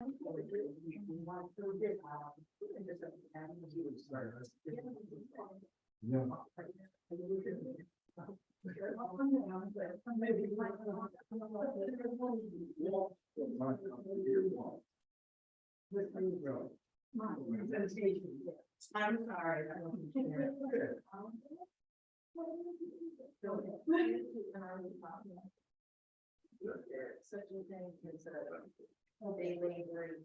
I'm sorry. Such a thing as a day laboring.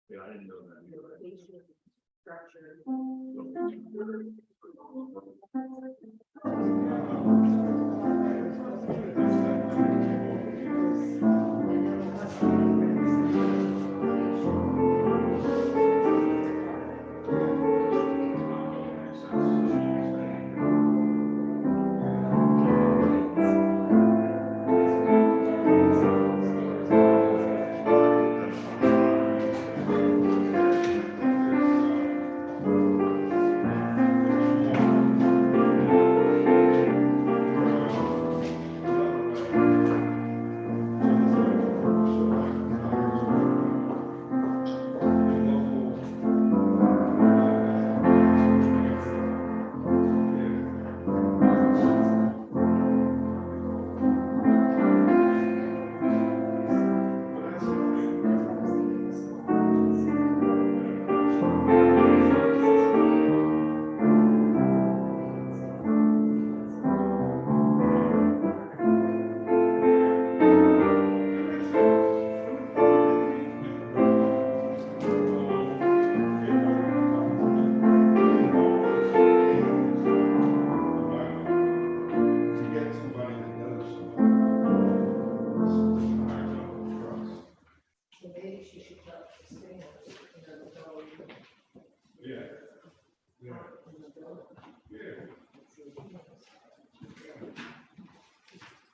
Yeah, I didn't know that. Structure.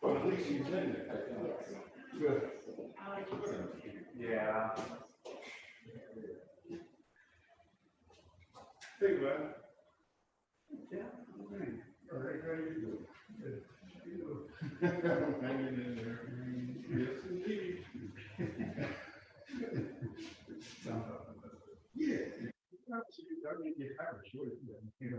Well, at least he's in there. Good. Yeah. Hey, man. Yeah. All right, how you doing? Good. Hanging in there. Yes, indeed. Yeah. I mean, you have a choice. Yeah.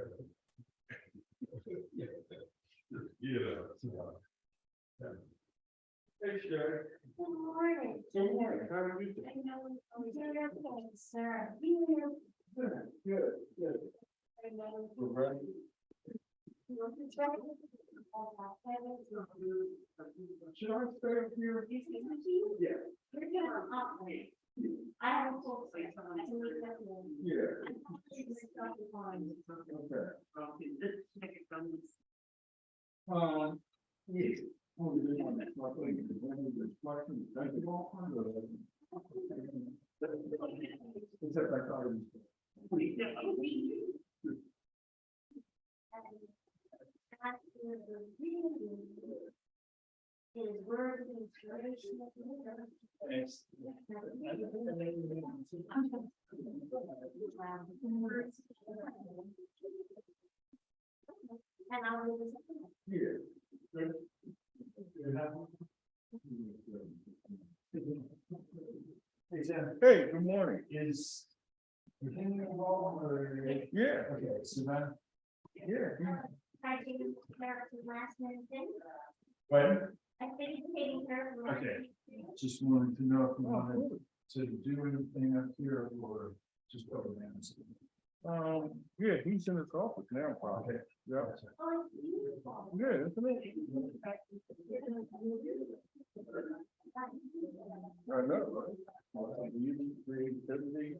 Hey, Sherry. Good morning. Good morning. How are you doing? I know, I'm doing everything, sir. You Good, good, good. I know. We're ready. You're right. Should I stay up here? Yeah. You're gonna hop me. I have a full face on. I can leave that one. Yeah. Okay. Yeah. Oh, you didn't want that. I thought you could bring me this question. Thank you all for the- Except I thought it Is word inspiration. Thanks. And I was. Yeah. Hey, Sam. Hey, good morning. Is. Virginia involved or? Yeah. Okay, so then. Yeah. I taking care of the last minute thing. When? I think taking care of the last Okay. minute thing. Just wanted to know if you wanted to do anything up here or just go down. Yeah, he's in his office now, probably. Yeah. Oh, it's beautiful. Yeah, isn't it? I know, right? You creativity.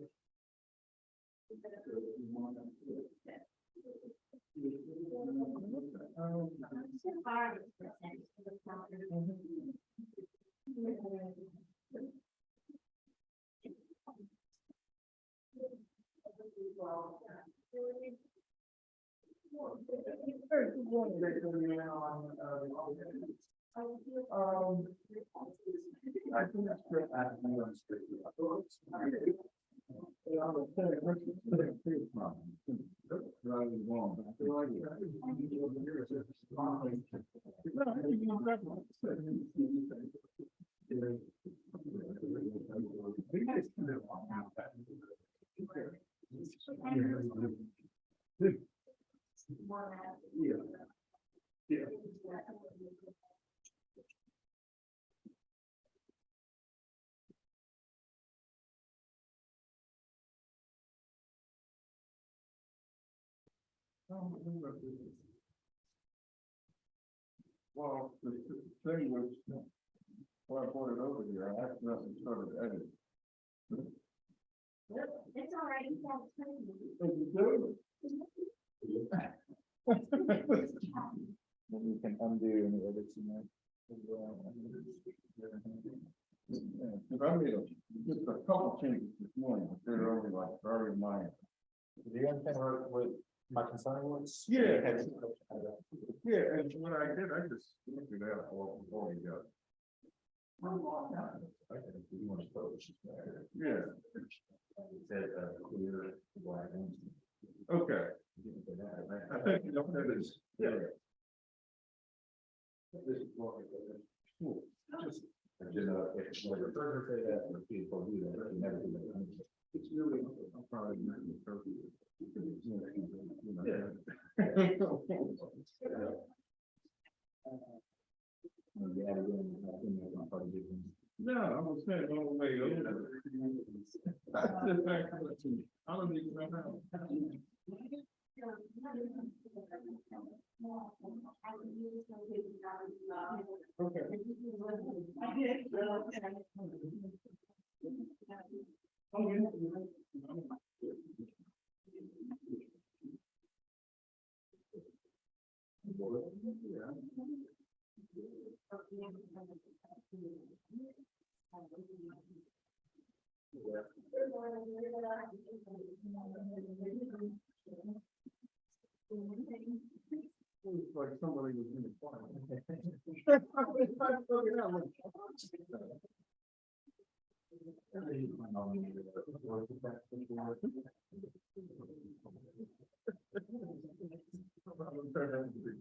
I think that's great. Yeah. Yeah. Well, the thing was, when I brought it over here, I accidentally started editing. It's all right, you can't turn it. Did you do Maybe you can undo any edits in there. Yeah, because I made just a couple changes this morning, but they're only like very minor. Do you understand what my concern was? Yeah. Yeah, and when I did, I just looked it up all together. Yeah, okay. I think you know that is, yeah. This is what cool. Just. It's really, I'm probably not in the turkey. No, I was saying all the way over. I don't even know how. Okay. Like somebody was in the fire.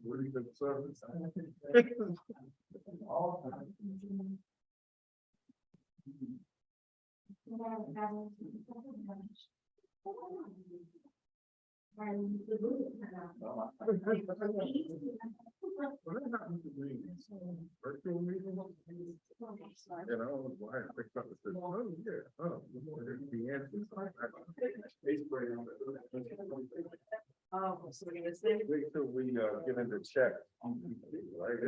Really good service. And the roof cut out. Well, that happens to me. Virtual meetings. And I was why I picked up and said, oh, yeah, oh, the answer. Oh, so we're gonna say. Wait till we get into check. Right,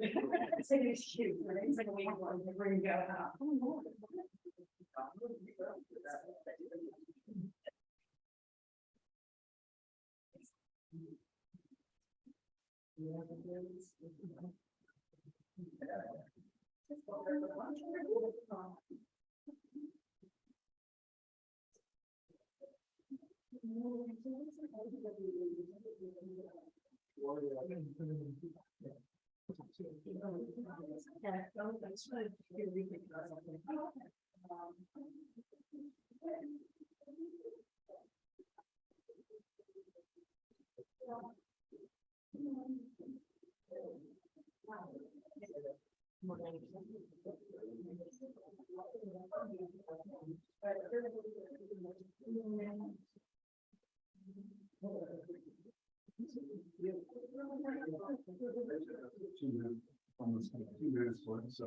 It's an excuse, right? It's like a week one, we're gonna go. Almost 2 minutes for it, so.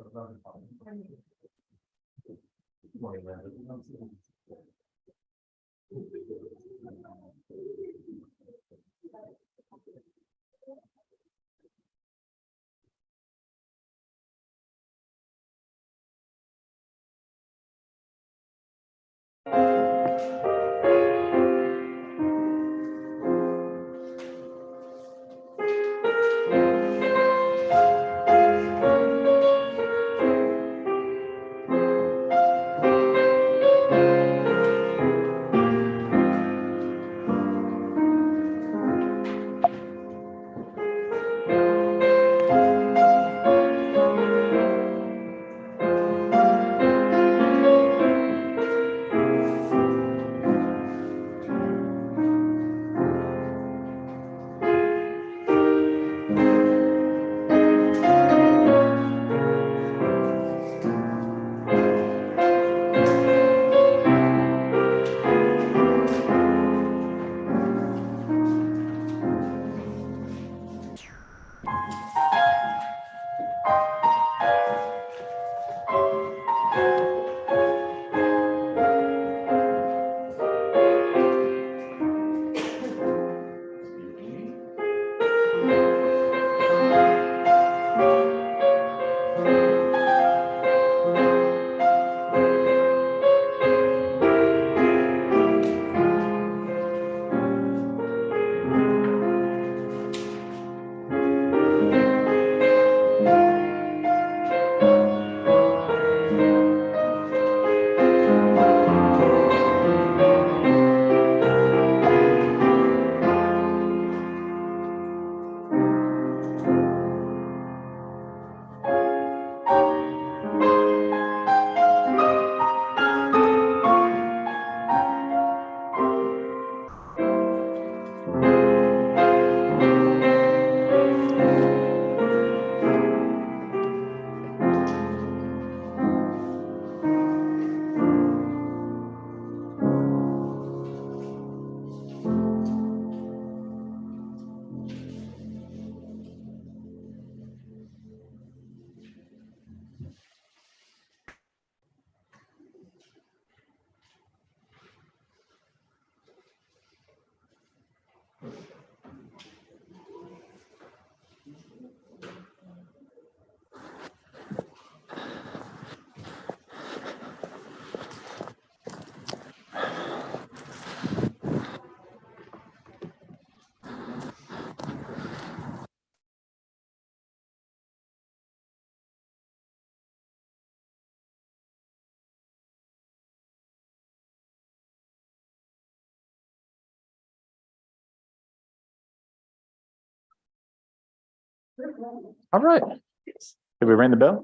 All right. Did we ring the bell?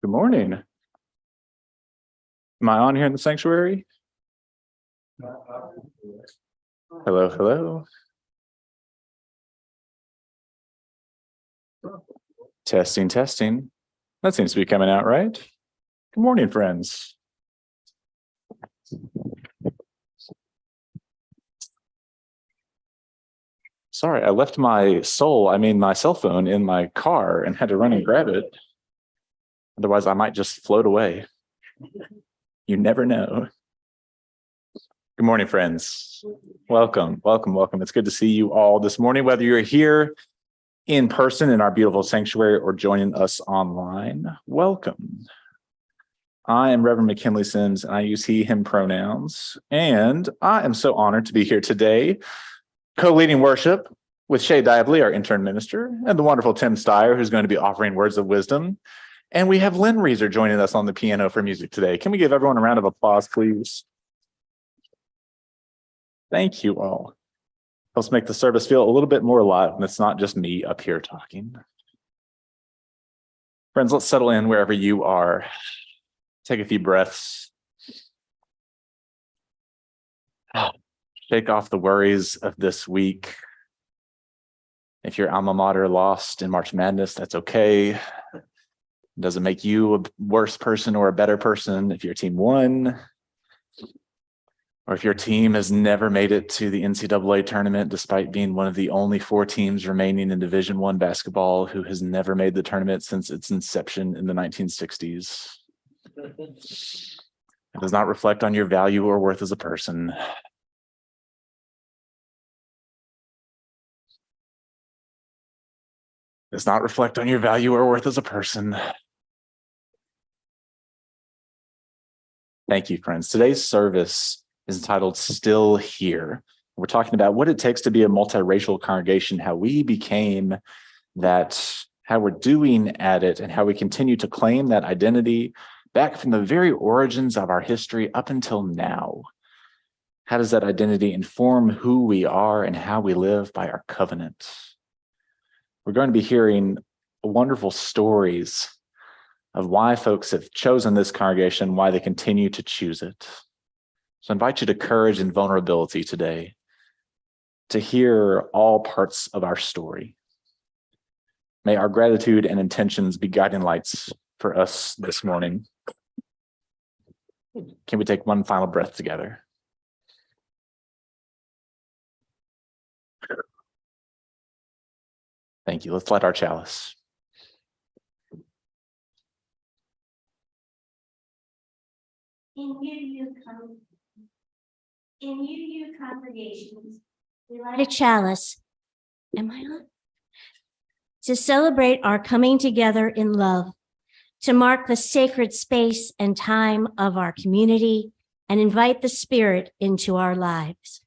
Good morning. Am I on here in the sanctuary? Hello, hello. Testing, testing. That seems to be coming out right. Good morning, friends. Sorry, I left my my cell phone in my car and had to run and grab it. Otherwise, I might just float away. You never know. Good morning, friends. Welcome, welcome, welcome. It's good to see you all this morning, whether you're here in person in our beautiful sanctuary or joining us online. Welcome. I am Reverend McKinley Sims, and I use he, him pronouns. And I am so honored to be here today, co-leading worship with Shay Dively, our intern minister, and the wonderful Tim Steyer, who's going to be offering words of wisdom. And we have Lynn Reeser joining us on the piano for music today. Can we give everyone a round of applause, please? Thank you all. Helps make the service feel a little bit more alive, and it's not just me up here talking. Friends, let's settle in wherever you are. Take a few breaths. Shake off the worries of this week. If your alma mater lost in March Madness, that's okay. It doesn't make you a worse person or a better person if your team won. Or if your team has never made it to the NCAA tournament, despite being one of the only 4 teams remaining in Division I basketball who has never made the tournament since its inception in the 1960s. It does not reflect on your value or worth as a person. It does not reflect on your value or worth as a person. Thank you, friends. Today's service is entitled Still Here. We're talking about what it takes to be a multiracial congregation, how we became that, how we're doing at it, and how we continue to claim that identity back from the very origins of our history up until now. How does that identity inform who we are and how we live by our covenant? We're going to be hearing wonderful stories of why folks have chosen this congregation, why they continue to choose it. So I invite you to courage and vulnerability today to hear all parts of our story. May our gratitude and intentions be guiding lights for us this morning. Can we take one final breath together? Thank you. Let's light our chalice. In UU congregations, we light a chalice. Am I on? To celebrate our coming together in love, to mark the sacred space and time of our community and invite the Spirit into our lives.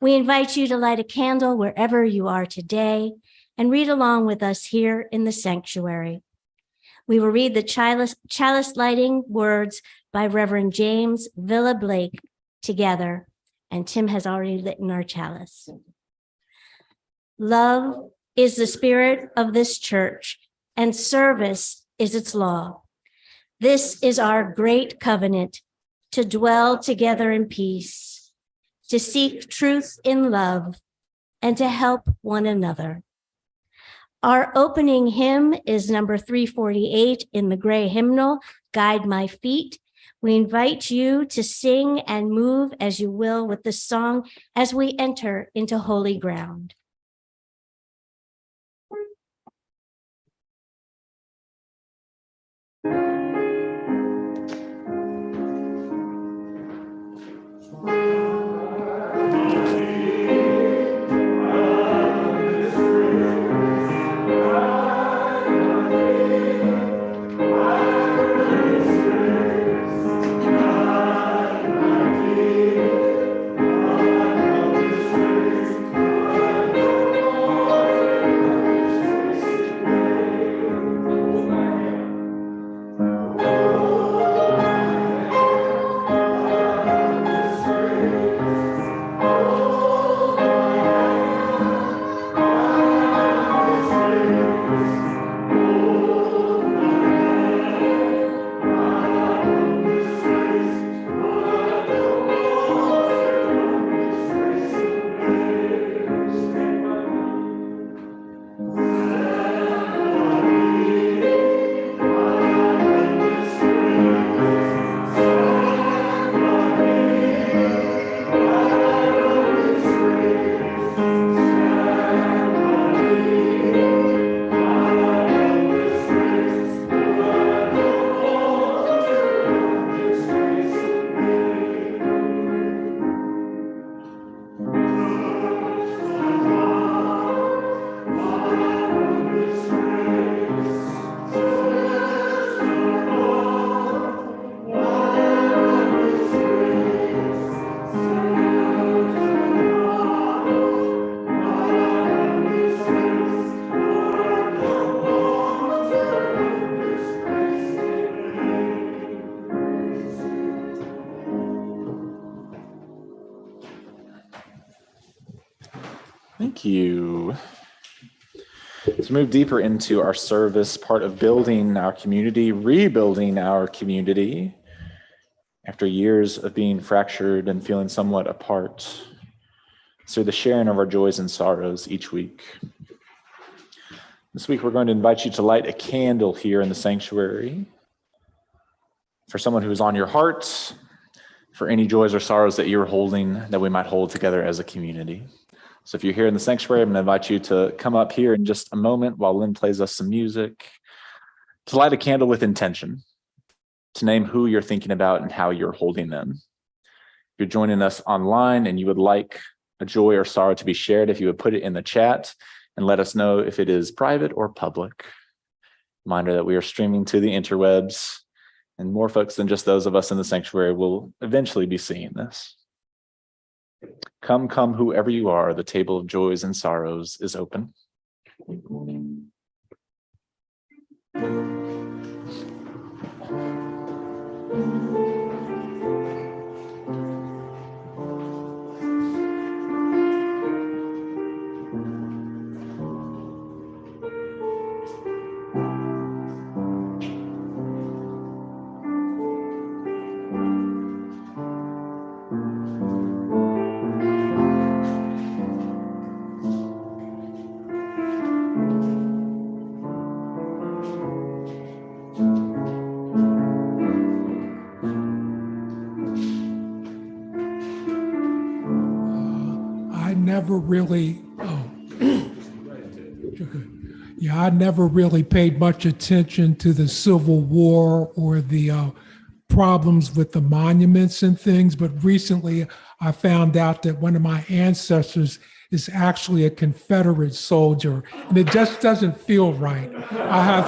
We invite you to light a candle wherever you are today and read along with us here in the sanctuary. We will read the chalice lighting words by Reverend James Villa Blake together, and Tim has already lit our chalice. Love is the spirit of this church, and service is its law. This is our great covenant, to dwell together in peace, to seek truth in love, and to help one another. Our opening hymn is number 348 in the gray hymnal, Guide My Feet. We invite you to sing and move as you will with the song as we enter into holy ground. Thank you. Let's move deeper into our service part of building our community, rebuilding our community after years of being fractured and feeling somewhat apart. So the sharing of our joys and sorrows each week. This week, we're going to invite you to light a candle here in the sanctuary for someone who is on your heart, for any joys or sorrows that you're holding that we might hold together as a community. So if you're here in the sanctuary, I'm going to invite you to come up here in just a moment while Lynn plays us some music, to light a candle with intention, to name who you're thinking about and how you're holding them. If you're joining us online and you would like a joy or sorrow to be shared, if you would put it in the chat and let us know if it is private or public. Reminder that we are streaming to the interwebs, and more folks than just those of us in the sanctuary will eventually be seeing this. Come, come, whoever you are, the table of joys and sorrows is open. I never really paid much attention to the Civil War or the problems with the monuments and things, but recently I found out that one of my ancestors is actually a Confederate soldier, and it just doesn't feel right.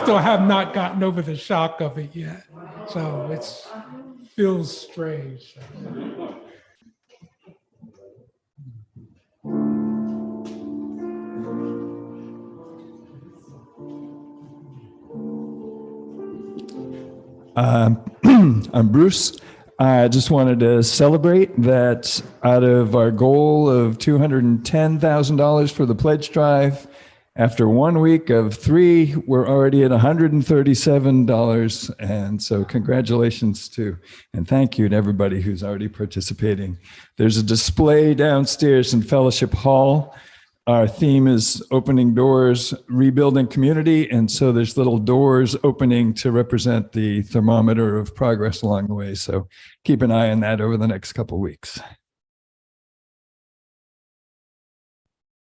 Still have not gotten over the shock of it yet, so it feels strange. I'm Bruce. I just wanted to celebrate that out of our goal of $210,000 for the pledge drive, after 1 week of 3, we're already at $137. And so congratulations to, and thank you to everybody who's already participating. There's a display downstairs in Fellowship Hall. Our theme is opening doors, rebuilding community. And so there's little doors opening to represent the thermometer of progress along the way. So keep an eye on that over the next couple of weeks.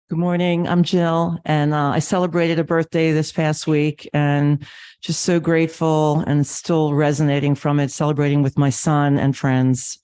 Good morning, I'm Jill, and I celebrated a birthday this past week and just so grateful and still resonating from it, celebrating with my son and friends.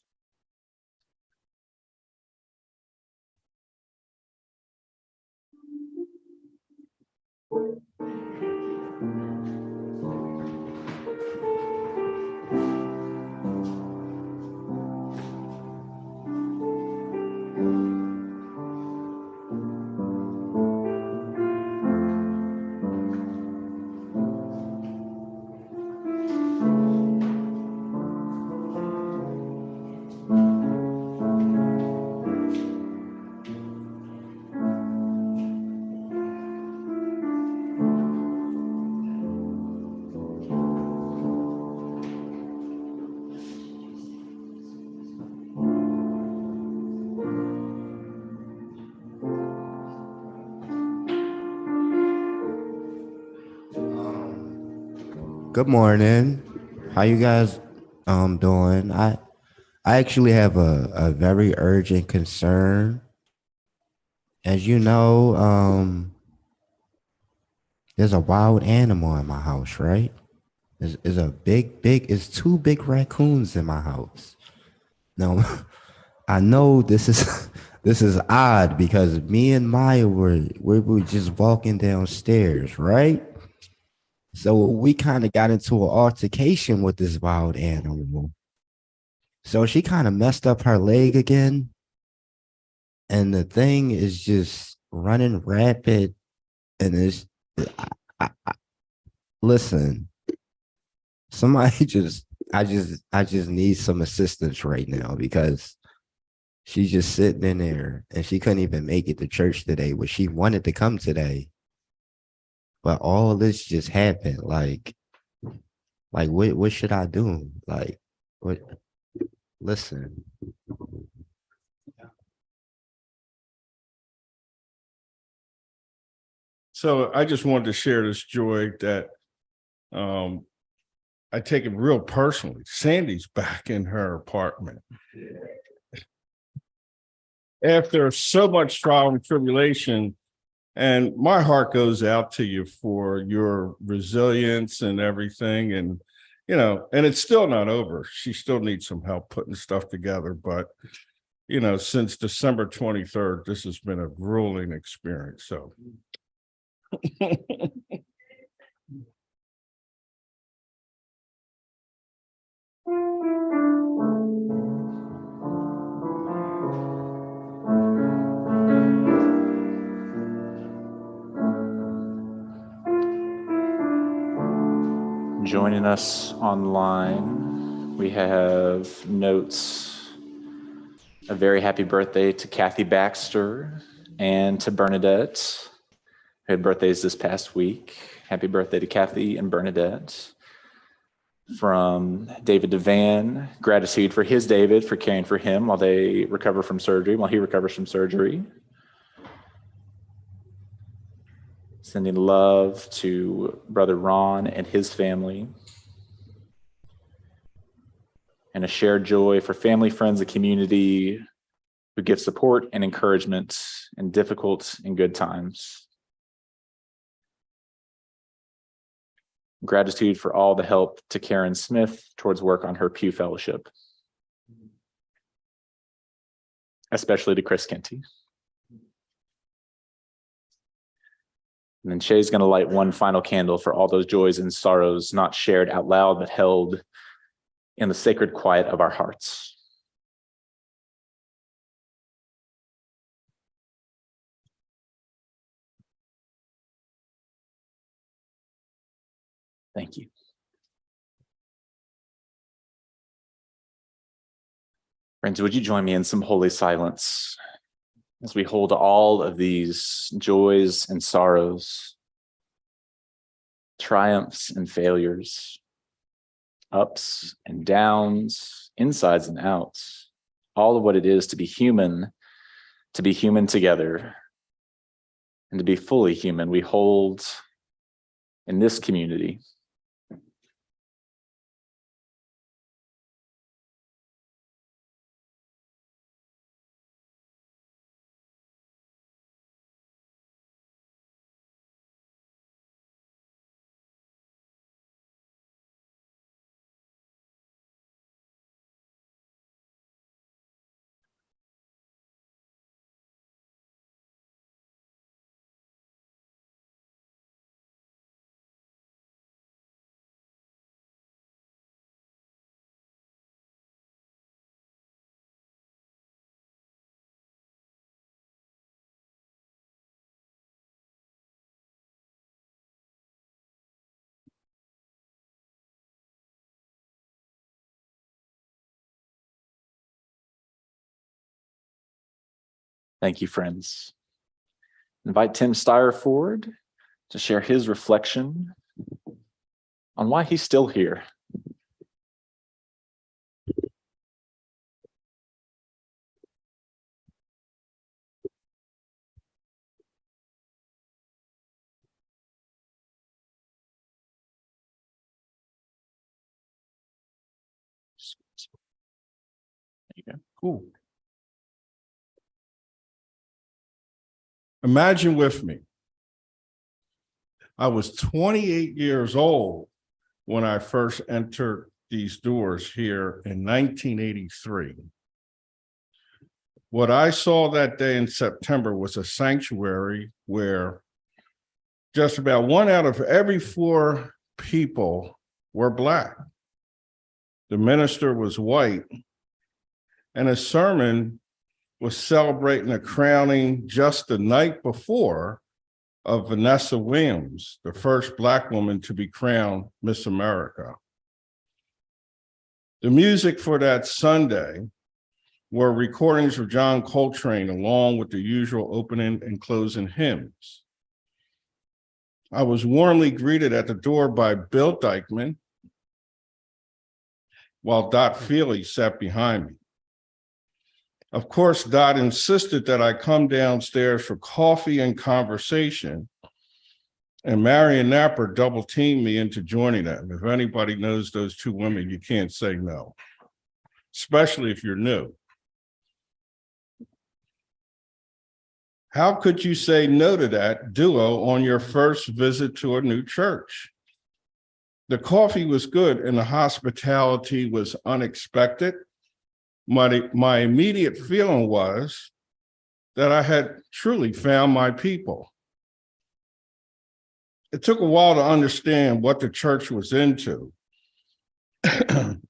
Good morning. How you guys doing? I actually have a very urgent concern. As you know, there's a wild animal in my house, right? There's a it's 2 big raccoons in my house. Now, I know this is odd because me and Maya we were just walking downstairs, right? So we kind of got into an altercation with this wild animal. So she kind of messed up her leg again. And the thing is just running rapid. And it's, listen, somebody I just need some assistance right now because She's just sitting in there and she couldn't even make it to church today, but she wanted to come today. But all of this just happened. Like what should I do? Like, what? Listen. So I just wanted to share this joy that I take it real personally. Sandy's back in her apartment. After so much trial and tribulation, and my heart goes out to you for your resilience and everything. And, you know, and it's still not over. She still needs some help putting stuff together. But, you know, since December 23rd, this has been a grueling experience. So. Joining us online, we have notes. A very happy birthday to Kathy Baxter and to Bernadette, who had birthdays this past week. Happy birthday to Kathy and Bernadette. From David Devan, gratitude for his David for caring for him while he recovers from surgery. Sending love to Brother Ron and his family. And a shared joy for family, friends, and community who give support and encouragement in difficult and good times. Gratitude for all the help to Karen Smith towards work on her Pew Fellowship. Especially to Chris Kenty. And then Shay's going to light one final candle for all those joys and sorrows not shared out loud, but held in the sacred quiet of our hearts. Thank you. Friends, would you join me in some holy silence as we hold all of these joys and sorrows, triumphs and failures, ups and downs, insides and outs, all of what it is to be human together, and to be fully human, we hold in this community. Thank you, friends. Invite Tim Steyer forward to share his reflection on why he's still here. There you go. Cool. Imagine with me, I was 28 years old when I first entered these doors here in 1983. What I saw that day in September was a sanctuary where just about 1 out of every 4 people were Black. The minister was white, and his sermon was celebrating the crowning just the night before of Vanessa Williams, the first Black woman to be crowned Miss America. The music for that Sunday were recordings of John Coltrane along with the usual opening and closing hymns. I was warmly greeted at the door by Bill Dykeman, while Dot Feely sat behind me. Of course, Dot insisted that I come downstairs for coffee and conversation, and Marion Napper double teamed me into joining them. If anybody knows those two women, you can't say no, especially if you're new. How could you say no to that duo on your first visit to a new church? The coffee was good and the hospitality was unexpected. My immediate feeling was that I had truly found my people. It took a while to understand what the church was into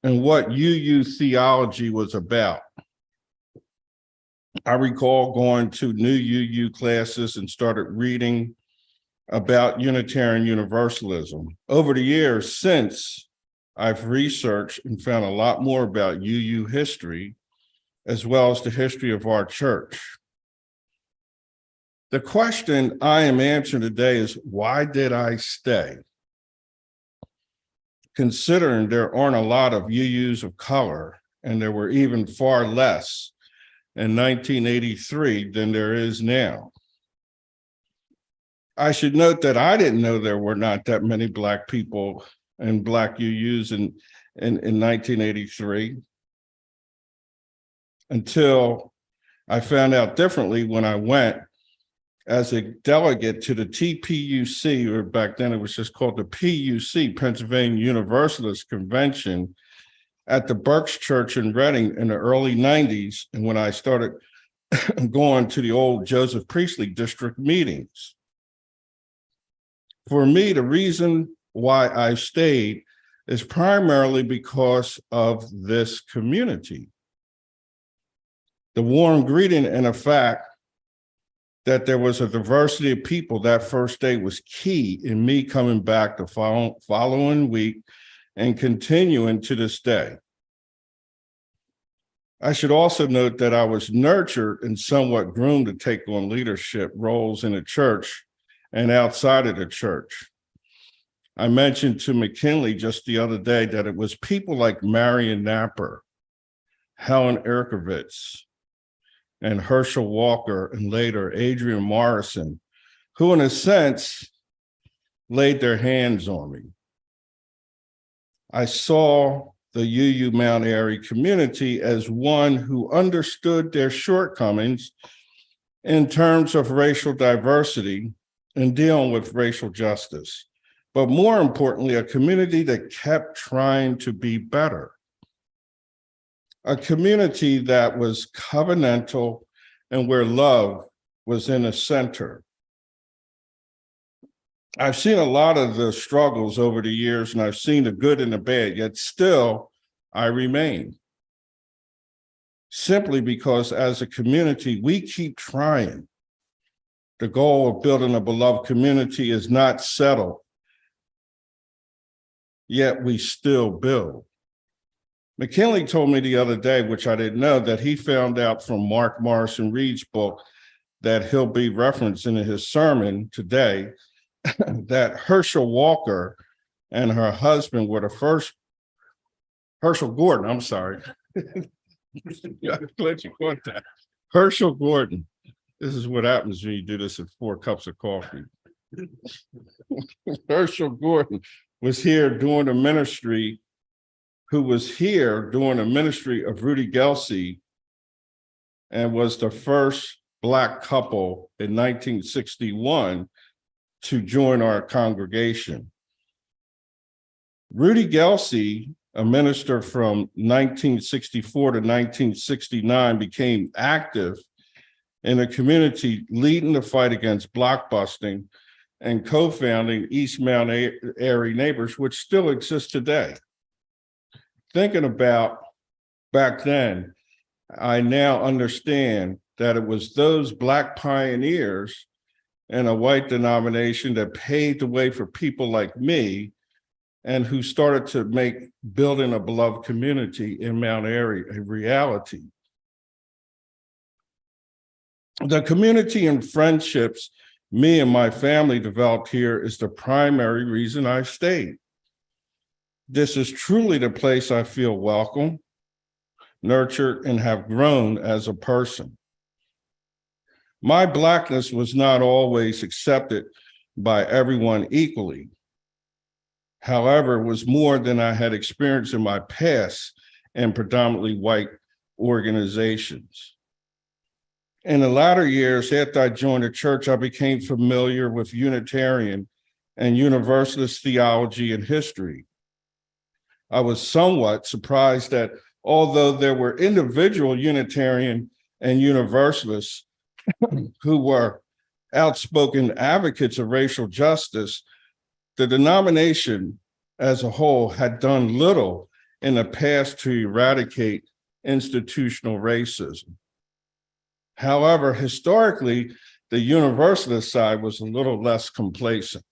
and what UU theology was about. I recall going to new UU classes and started reading about Unitarian Universalism. Over the years since, I've researched and found a lot more about UU history, as well as the history of our church. The question I am answering today is, why did I stay? Considering there aren't a lot of UUs of color, and there were even far less in 1983 than there is now. I should note that I didn't know there were not that many Black people and Black UUs in 1983 until I found out differently when I went as a delegate to the TPUC, or back then it was just called the PUC, Pennsylvania Universalist Convention, at the Burks Church in Reading in the early 90s, and when I started going to the old Joseph Priestley district meetings. For me, the reason why I stayed is primarily because of this community. The warm greeting and the fact that there was a diversity of people that first day was key in me coming back the following week and continuing to this day. I should also note that I was nurtured and somewhat groomed to take on leadership roles in the church and outside of the church. I mentioned to McKinley just the other day that it was people like Marion Napper, Helen Erkovitz, and Herschel Walker, and later Adrian Morrison, who in a sense laid their hands on me. I saw the UU Mount Airy community as one who understood their shortcomings in terms of racial diversity and dealing with racial justice, but more importantly, a community that kept trying to be better. A community that was covenantal and where love was in the center. I've seen a lot of the struggles over the years, and I've seen the good and the bad, yet still I remain. Simply because as a community, we keep trying. The goal of building a beloved community is not settled, yet we still build. McKinley told me the other day, which I didn't know, that he found out from Mark Morrison Reed's book that he'll be referencing in his sermon today, that Herschel Walker and her husband were the first, Herschel Gordon, I'm sorry. Yeah, I'm glad you caught that. Herschel Gordon. This is what happens when you do this at 4 cups of coffee. Herschel Gordon was here doing the ministry, who was here doing the ministry of Rudy Gelsey, and was the first Black couple in 1961 to join our congregation. Rudy Gelsey, a minister from 1964 to 1969, became active in the community, leading the fight against blockbusting and co-founding East Mount Airy Neighbors, which still exists today. Thinking about back then, I now understand that it was those Black pioneers in a white denomination that paved the way for people like me and who started to make building a beloved community in Mount Airy a reality. The community and friendships me and my family developed here is the primary reason I stayed. This is truly the place I feel welcome, nurtured, and have grown as a person. My Blackness was not always accepted by everyone equally. However, it was more than I had experienced in my past in predominantly white organizations. In the latter years, after I joined the church, I became familiar with Unitarian and Universalist theology and history. I was somewhat surprised that although there were individual Unitarian and Universalists who were outspoken advocates of racial justice, the denomination as a whole had done little in the past to eradicate institutional racism. However, historically, the Universalist side was a little less complacent.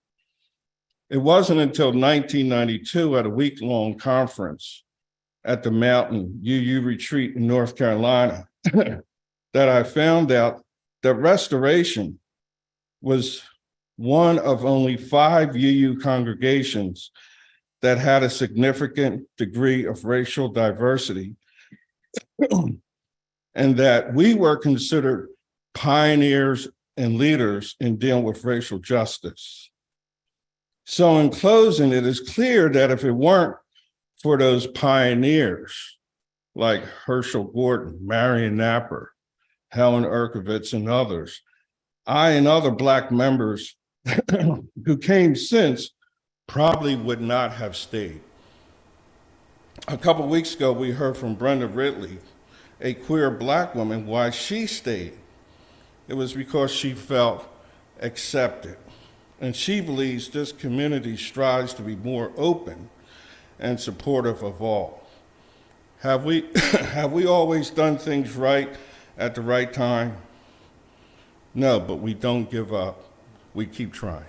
It wasn't until 1992 at a week-long conference at the Mountain UU Retreat in North Carolina that I found out that Restoration was one of only 5 UU congregations that had a significant degree of racial diversity, and that we were considered pioneers and leaders in dealing with racial justice. So in closing, it is clear that if it weren't for those pioneers like Herschel Gordon, Marion Napper, Helen Erkovitz, and others, I and other Black members who came since probably would not have stayed. A couple weeks ago, we heard from Brenda Ridley, a queer Black woman, why she stayed. It was because she felt accepted. And she believes this community strives to be more open and supportive of all. Have we always done things right at the right time? No, but we don't give up. We keep trying.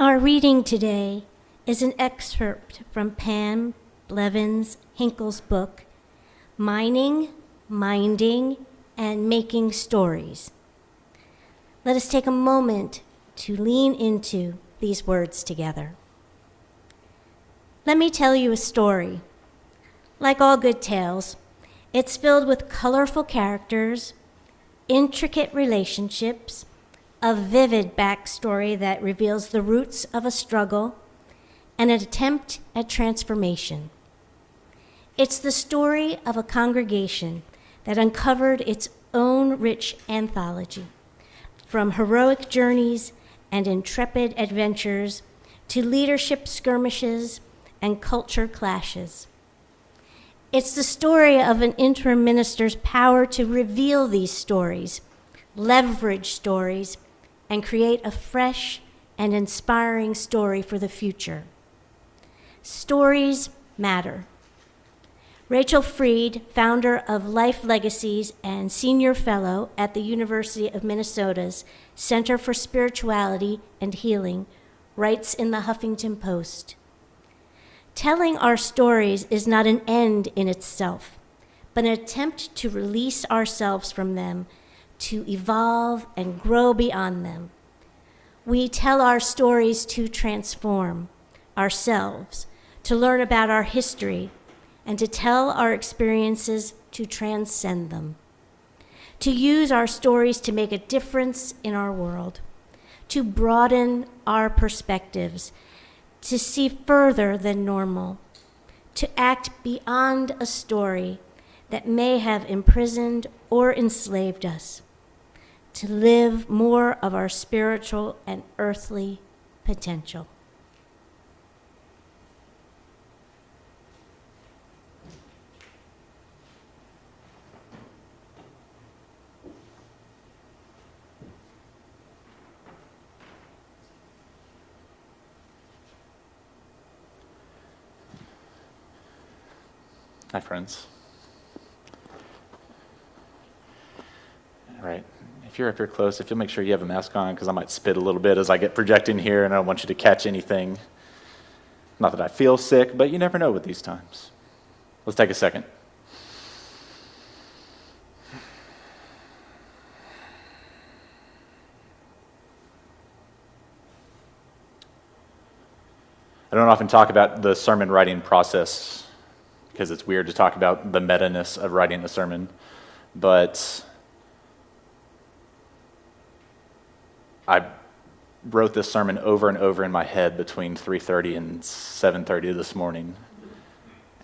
Our reading today is an excerpt from Pam Blevins Hinkle's book, Mining, Minding, and Making Stories. Let us take a moment to lean into these words together. Let me tell you a story. Like all good tales, it's filled with colorful characters, intricate relationships, a vivid backstory that reveals the roots of a struggle, and an attempt at transformation. It's the story of a congregation that uncovered its own rich anthology, from heroic journeys and intrepid adventures to leadership skirmishes and culture clashes. It's the story of an interim minister's power to reveal these stories, leverage stories, and create a fresh and inspiring story for the future. Stories matter. Rachel Freed, founder of Life Legacies and senior fellow at the University of Minnesota's Center for Spirituality and Healing, writes in the Huffington Post, "Telling our stories is not an end in itself, but an attempt to release ourselves from them, to evolve and grow beyond them. We tell our stories to transform ourselves, to learn about our history, and to tell our experiences to transcend them. To use our stories to make a difference in our world, to broaden our perspectives, to see further than normal, to act beyond a story that may have imprisoned or enslaved us, to live more of our spiritual and earthly potential." Hi, friends. All right. If you're up here close, if you'll make sure you have a mask on, because I might spit a little bit as I get projecting here, and I don't want you to catch anything. Not that I feel sick, but you never know with these times. Let's take a second. I don't often talk about the sermon writing process because it's weird to talk about the meta-ness of writing a sermon, but I wrote this sermon over and over in my head between 3:30 and 7:30 this morning,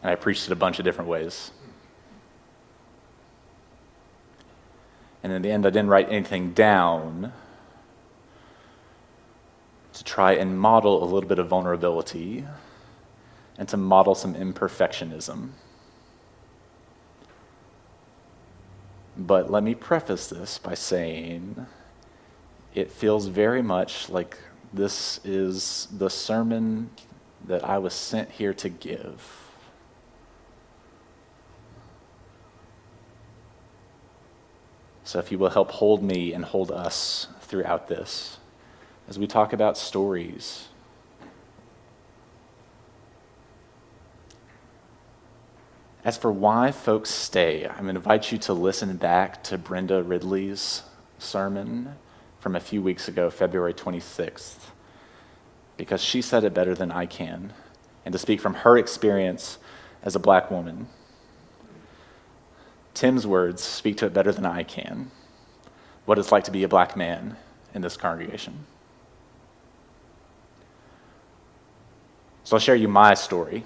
and I preached it a bunch of different ways. And in the end, I didn't write anything down to try and model a little bit of vulnerability and to model some imperfectionism. But let me preface this by saying it feels very much like this is the sermon that I was sent here to give. So if you will help hold me and hold us throughout this, as we talk about stories. As for why folks stay, I'm going to invite you to listen back to Brenda Ridley's sermon from a few weeks ago, February 26th, because she said it better than I can, and to speak from her experience as a Black woman. Tim's words speak to it better than I can, what it's like to be a Black man in this congregation. So I'll share you my story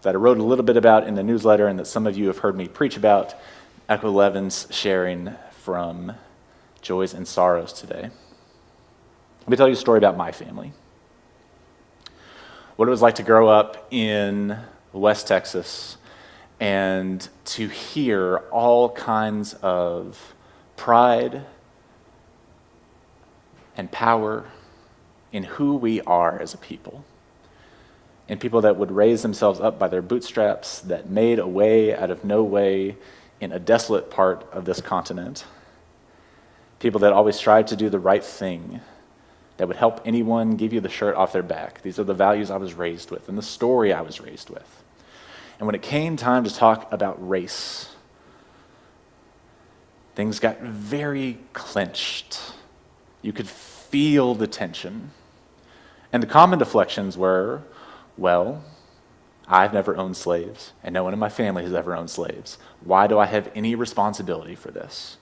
that I wrote a little bit about in the newsletter and that some of you have heard me preach about, Echo Levin's sharing from Joys and Sorrows today. Let me tell you a story about my family. What it was like to grow up in West Texas and to hear all kinds of pride and power in who we are as a people. And people that would raise themselves up by their bootstraps, that made a way out of no way in a desolate part of this continent. People that always strived to do the right thing, that would help anyone give you the shirt off their back. These are the values I was raised with and the story I was raised with. And when it came time to talk about race, things got very clenched. You could feel the tension. And the common deflections were, well, I've never owned slaves, and no one in my family has ever owned slaves. Why do I have any responsibility for this?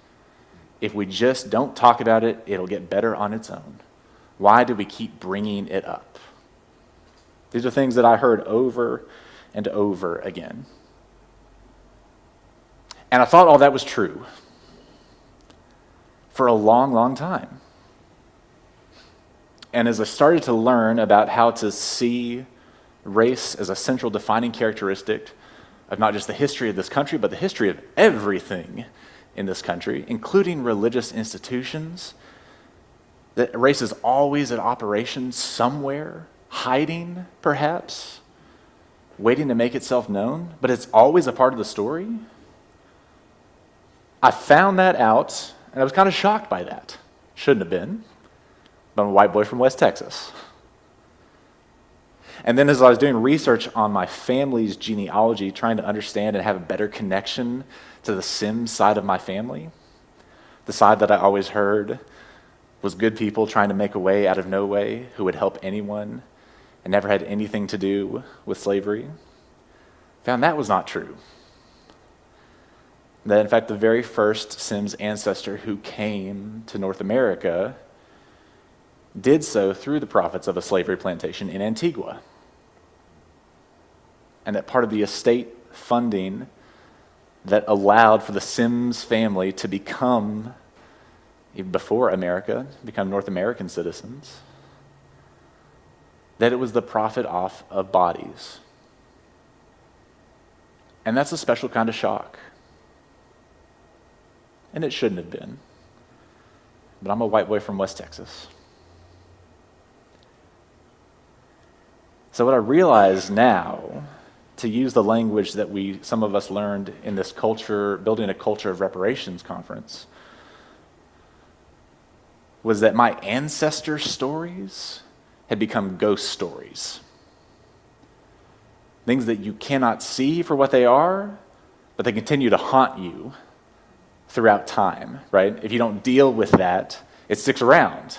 If we just don't talk about it, it'll get better on its own. Why do we keep bringing it up? These are things that I heard over and over again. And I thought all that was true for a long, long time. And as I started to learn about how to see race as a central defining characteristic of not just the history of this country, but the history of everything in this country, including religious institutions, That race is always at operation somewhere, hiding perhaps, waiting to make itself known, but it's always a part of the story. I found that out, and I was kind of shocked by that. Shouldn't have been, but I'm a white boy from West Texas. And then as I was doing research on my family's genealogy, trying to understand and have a better connection to the Sims side of my family, the side that I always heard was good people trying to make a way out of no way who would help anyone and never had anything to do with slavery, found that was not true. That in fact, the very first Sims ancestor who came to North America did so through the profits of a slavery plantation in Antigua. And that part of the estate funding that allowed for the Sims family to become, even before America, become North American citizens, that it was the profit off of bodies. And that's a special kind of shock. And it shouldn't have been. But I'm a white boy from West Texas. So what I realize now, to use the language that some of us learned in this culture, building a culture of reparations conference, was that my ancestor stories had become ghost stories. Things that you cannot see for what they are, but they continue to haunt you throughout time, right? If you don't deal with that, it sticks around.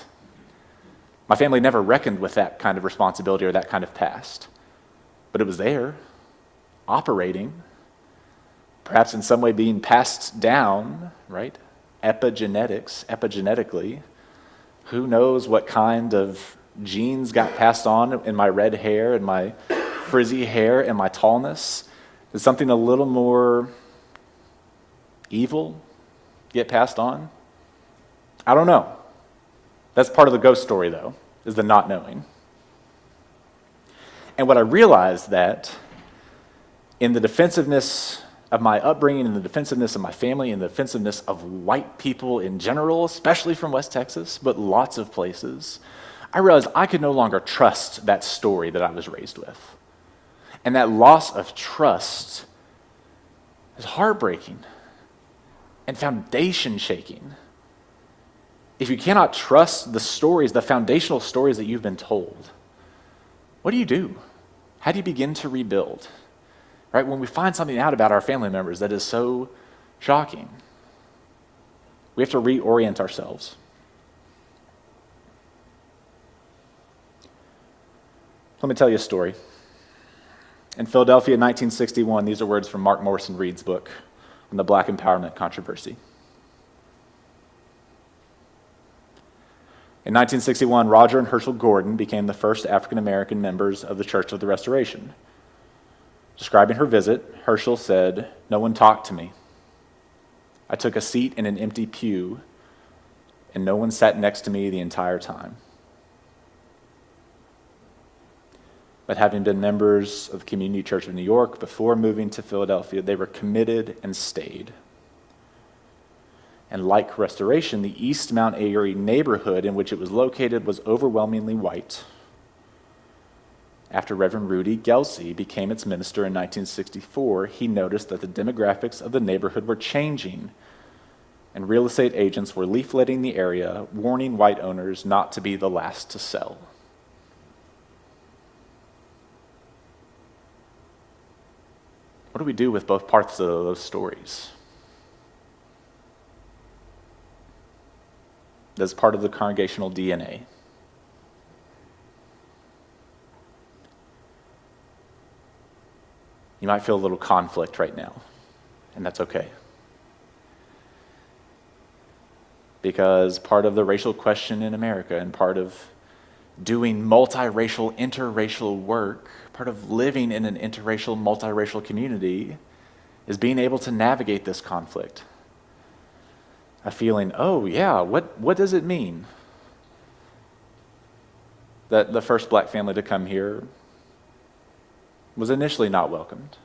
My family never reckoned with that kind of responsibility or that kind of past, but it was there, operating, perhaps in some way being passed down, right? Epigenetically. Who knows what kind of genes got passed on in my red hair and my frizzy hair and my tallness? Did something a little more evil get passed on? I don't know. That's part of the ghost story, though, is the not knowing. And what I realized that in the defensiveness of my upbringing, in the defensiveness of my family, in the defensiveness of white people in general, especially from West Texas, but lots of places, I realized I could no longer trust that story that I was raised with. And that loss of trust is heartbreaking and foundation shaking. If you cannot trust the stories, the foundational stories that you've been told, what do you do? How do you begin to rebuild? Right? When we find something out about our family members that is so shocking, we have to reorient ourselves. Let me tell you a story. In Philadelphia in 1961, these are words from Mark Morrison Reed's book on the Black empowerment controversy. In 1961, Roger and Herschel Gordon became the first African-American members of the Church of the Restoration. Describing her visit, Herschel said, "No one talked to me. I took a seat in an empty pew, and no one sat next to me the entire time." But having been members of the Community Church of New York before moving to Philadelphia, they were committed and stayed. And like Restoration, the East Mount Airy neighborhood in which it was located was overwhelmingly white. After Reverend Rudy Gelsey became its minister in 1964, he noticed that the demographics of the neighborhood were changing, and real estate agents were leafleting the area, warning white owners not to be the last to sell. What do we do with both parts of those stories? That's part of the congregational DNA. You might feel a little conflict right now, and that's okay. Because part of the racial question in America and part of doing multiracial, interracial work, part of living in an interracial, multiracial community is being able to navigate this conflict. A feeling, oh yeah, what does it mean that the first black family to come here was initially not welcomed?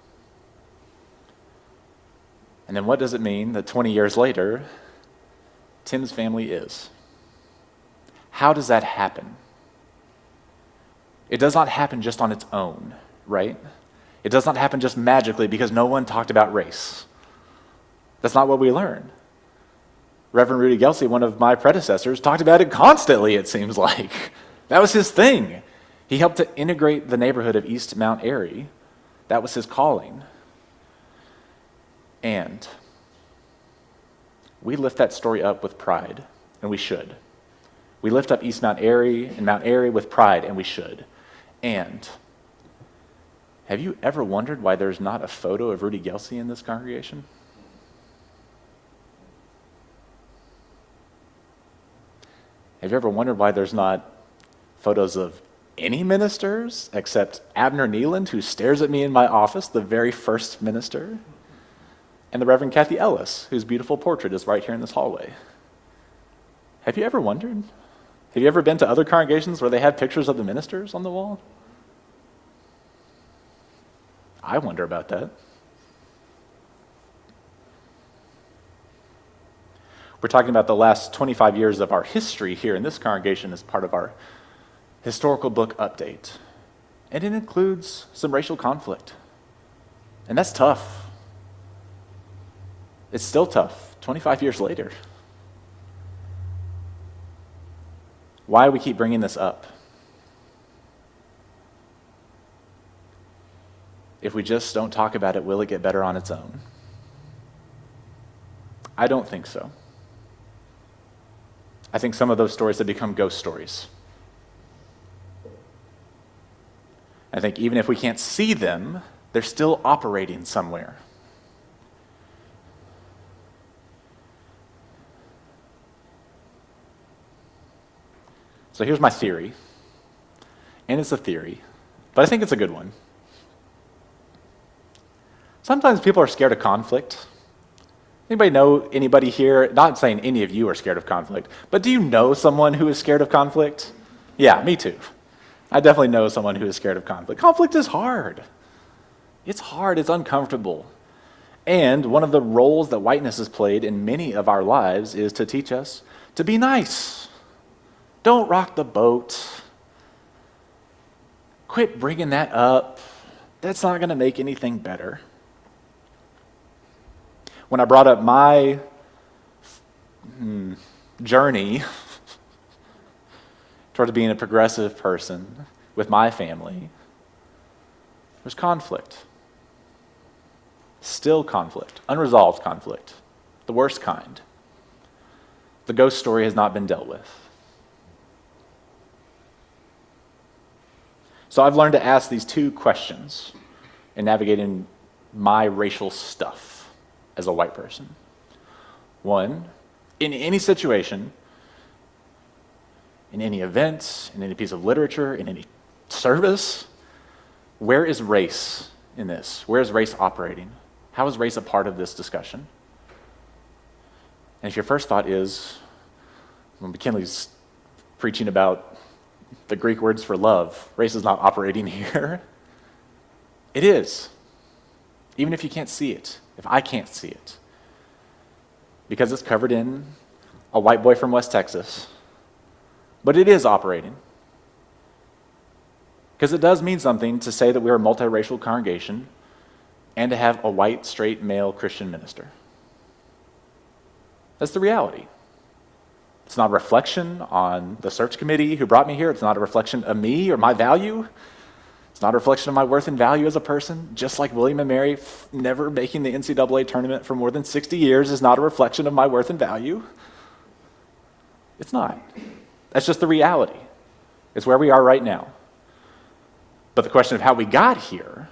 And then what does it mean that 20 years later, Tim's family is? how does that happen? It does not happen just on its own, right? It does not happen just magically because no one talked about race. That's not what we learned. Reverend Rudy Gelsey, one of my predecessors, talked about it constantly, it seems like. That was his thing. He helped to integrate the neighborhood of East Mount Airy. That was his calling. And we lift that story up with pride, and we should. We lift up East Mount Airy and Mount Airy with pride, and we should. And have you ever wondered why there's not a photo of Rudy Gelsey in this congregation? Have you ever wondered why there's not photos of any ministers except Abner Neeland, who stares at me in my office, the very first minister, and the Reverend Kathy Ellis, whose beautiful portrait is right here in this hallway? Have you ever wondered? Have you ever been to other congregations where they have pictures of the ministers on the wall? I wonder about that. We're talking about the last 25 years of our history here in this congregation as part of our historical book update. And it includes some racial conflict. And that's tough. It's still tough, 25 years later. Why we keep bringing this up? If we just don't talk about it, will it get better on its own? I don't think so. I think some of those stories have become ghost stories. I think even if we can't see them, they're still operating somewhere. So here's my theory, and it's a theory, but I think it's a good one. Sometimes people are scared of conflict. Anybody know anybody here? Not saying any of you are scared of conflict, but do you know someone who is scared of conflict? Yeah, me too. I definitely know someone who is scared of conflict. Conflict is hard. It's hard, it's uncomfortable. And one of the roles that whiteness has played in many of our lives is to teach us to be nice. Don't rock the boat. Quit bringing that up. That's not going to make anything better. When I brought up my journey towards being a progressive person with my family, there's conflict. Still conflict, unresolved conflict, the worst kind. The ghost story has not been dealt with. So I've learned to ask these two questions in navigating my racial stuff as a white person. One, in any situation, in any event, in any piece of literature, in any service, where is race in this? Where is race operating? How is race a part of this discussion? And if your first thought is, when McKinley's preaching about the Greek words for love, race is not operating here. It is. Even if you can't see it, if I can't see it, because it's covered in a white boy from West Texas. But it is operating. Because it does mean something to say that we're a multiracial congregation and to have a white, straight, male Christian minister. That's the reality. It's not a reflection on the search committee who brought me here. It's not a reflection of me or my value. It's not a reflection of my worth and value as a person. Just like William and Mary never making the NCAA tournament for more than 60 years is not a reflection of my worth and value. It's not. That's just the reality. It's where we are right now. But the question of how we got here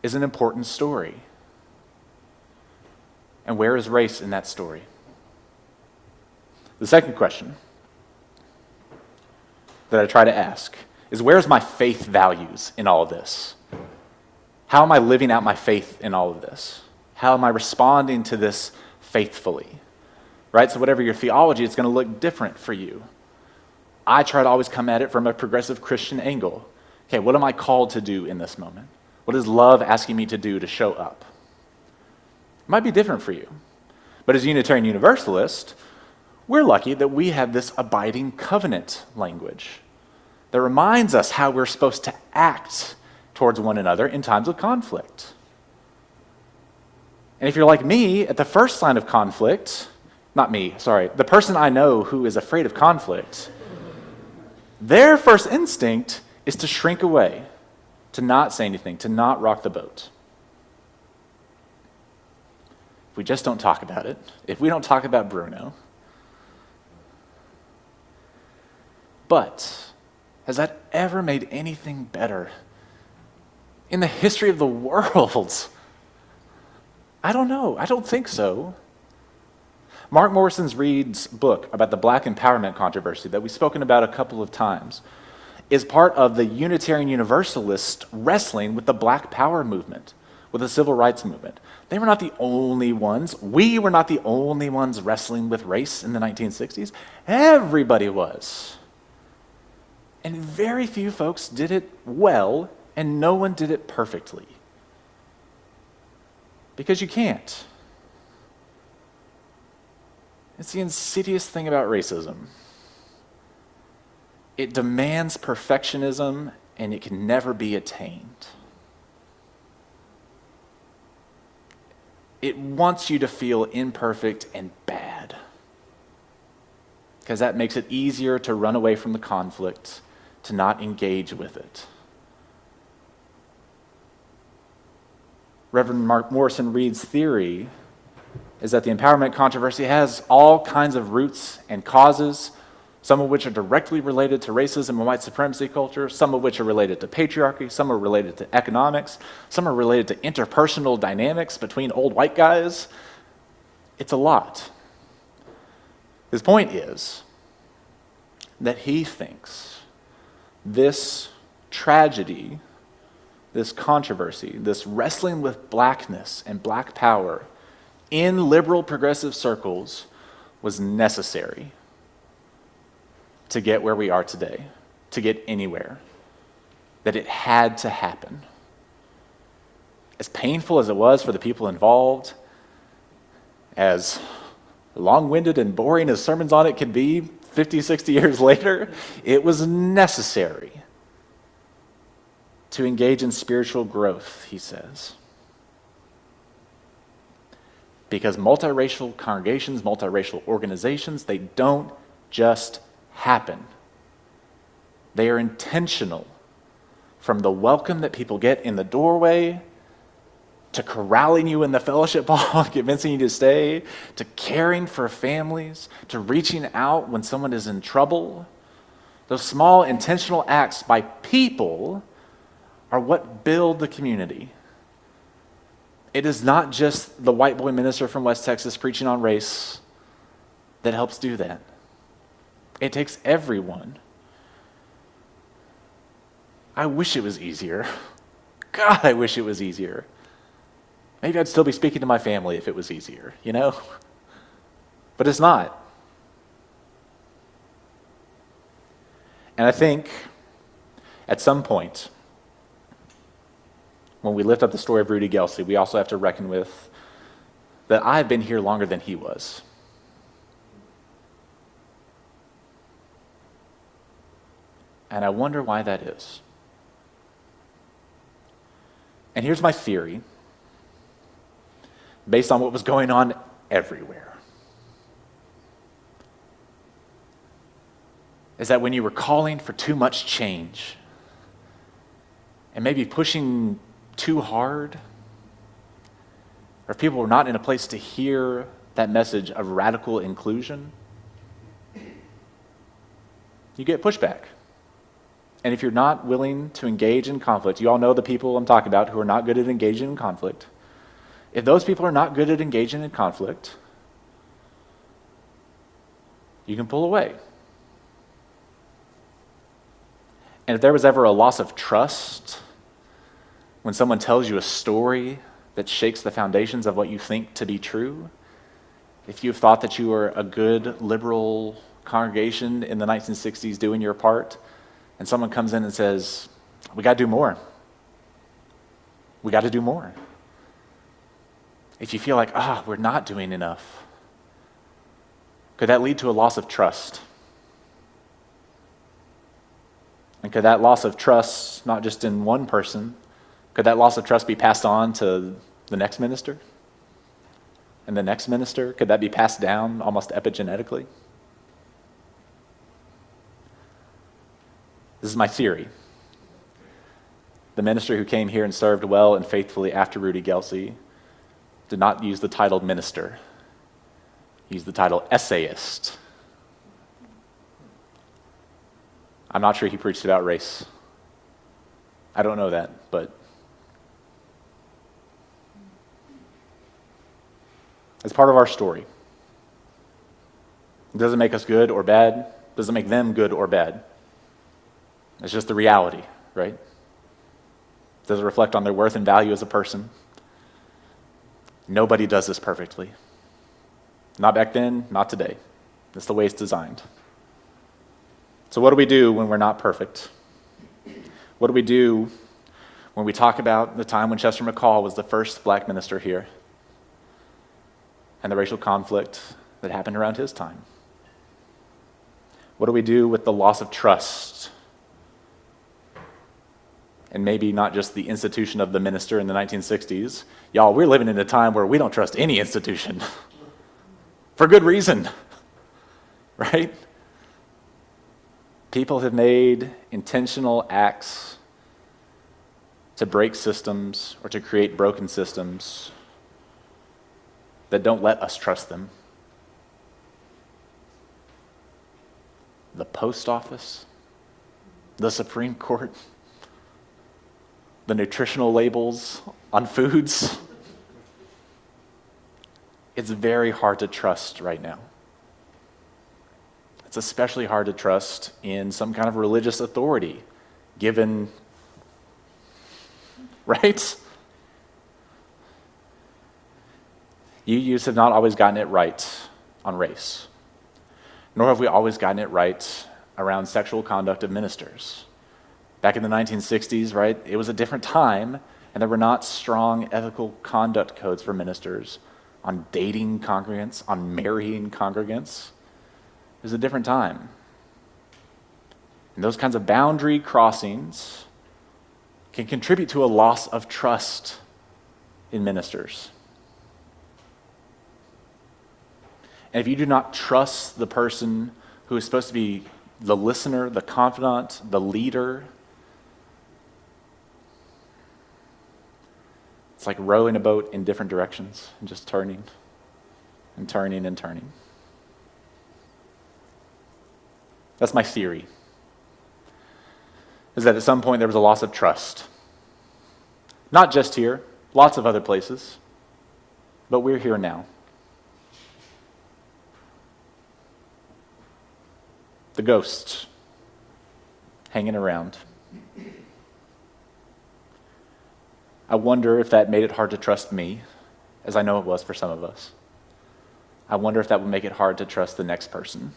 is an important story. And where is race in that story? The second question that I try to ask is, where's my faith values in all of this? How am I living out my faith in all of this? How am I responding to this faithfully? Right? So whatever your theology, it's going to look different for you. I try to always come at it from a progressive Christian angle. Okay, what am I called to do in this moment? What is love asking me to do to show up? It might be different for you. But as a Unitarian Universalist, We're lucky that we have this abiding covenant language that reminds us how we're supposed to act towards one another in times of conflict. And if you're like me, at the first sign of conflict, not me, sorry, the person I know who is afraid of conflict, their first instinct is to shrink away, to not say anything, to not rock the boat. If we just don't talk about it, if we don't talk about Bruno. But has that ever made anything better in the history of the world? I don't know. I don't think so. Mark Morrison Reed's book about the Black empowerment controversy that we've spoken about a couple of times is part of the Unitarian Universalist wrestling with the Black Power movement, with the civil rights movement. They were not the only ones. We were not the only ones wrestling with race in the 1960s. Everybody was. And very few folks did it well, and no one did it perfectly. Because you can't. It's the insidious thing about racism. It demands perfectionism, and it can never be attained. It wants you to feel imperfect and bad, because that makes it easier to run away from the conflict, to not engage with it. Reverend Mark Morrison Reed's theory is that the empowerment controversy has all kinds of roots and causes, some of which are directly related to racism and white supremacy culture, some of which are related to patriarchy, some are related to economics, some are related to interpersonal dynamics between old white guys. It's a lot. His point is that he thinks this tragedy, this controversy, this wrestling with blackness and black power in liberal progressive circles was necessary to get where we are today, to get anywhere, that it had to happen. As painful as it was for the people involved, as long-winded and boring as sermons on it can be 50, 60 years later, it was necessary to engage in spiritual growth, he says. Because multiracial congregations, multiracial organizations, they don't just happen. They are intentional, from the welcome that people get in the doorway, to corralling you in the fellowship hall, convincing you to stay, to caring for families, to reaching out when someone is in trouble. Those small intentional acts by people are what build the community. It is not just the white boy minister from West Texas preaching on race that helps do that. It takes everyone. I wish it was easier. God, I wish it was easier. Maybe I'd still be speaking to my family if it was easier, you know? But it's not. And I think at some point, when we lift up the story of Rudy Gelsey, we also have to reckon with that I've been here longer than he was. And I wonder why that is. And here's my theory, based on what was going on everywhere, is that when you were calling for too much change and maybe pushing too hard, or if people were not in a place to hear that message of radical inclusion, you get pushback. And if you're not willing to engage in conflict, you all know the people I'm talking about who are not good at engaging in conflict. If those people are not good at engaging in conflict, you can pull away. And if there was ever a loss of trust, when someone tells you a story that shakes the foundations of what you think to be true, if you've thought that you were a good liberal congregation in the 1960s doing your part, and someone comes in and says, we got to do more. We got to do more. If you feel like, we're not doing enough, Could that lead to a loss of trust? And could that loss of trust, not just in one person, could that loss of trust be passed on to the next minister? And the next minister? Could that be passed down almost epigenetically? This is my theory. The minister who came here and served well and faithfully after Rudy Gelsey did not use the title minister. He used the title essayist. I'm not sure he preached about race. I don't know that, but it's part of our story. It doesn't make us good or bad. It doesn't make them good or bad. It's just the reality, right? Does it reflect on their worth and value as a person? Nobody does this perfectly. Not back then, not today. That's the way it's designed. So what do we do when we're not perfect? What do we do when we talk about the time when Chester McCall was the first black minister here and the racial conflict that happened around his time? What do we do with the loss of trust? And maybe not just the institution of the minister in the 1960s. Y'all, we're living in a time where we don't trust any institution. For good reason, right? People have made intentional acts to break systems or to create broken systems that don't let us trust them. The post office, the Supreme Court, the nutritional labels on foods. It's very hard to trust right now. It's especially hard to trust in some kind of religious authority, given, right? UUs have not always gotten it right on race, nor have we always gotten it right around sexual conduct of ministers. Back in the 1960s, right, it was a different time, and there were not strong ethical conduct codes for ministers on dating congregants, on marrying congregants. It was a different time. And those kinds of boundary crossings can contribute to a loss of trust in ministers. And if you do not trust the person who is supposed to be the listener, the confidant, the leader, it's like rowing a boat in different directions and just turning and turning and turning. That's my theory, is that at some point there was a loss of trust. Not just here, lots of other places, but we're here now. The ghosts hanging around. I wonder if that made it hard to trust me, as I know it was for some of us. I wonder if that would make it hard to trust the next person.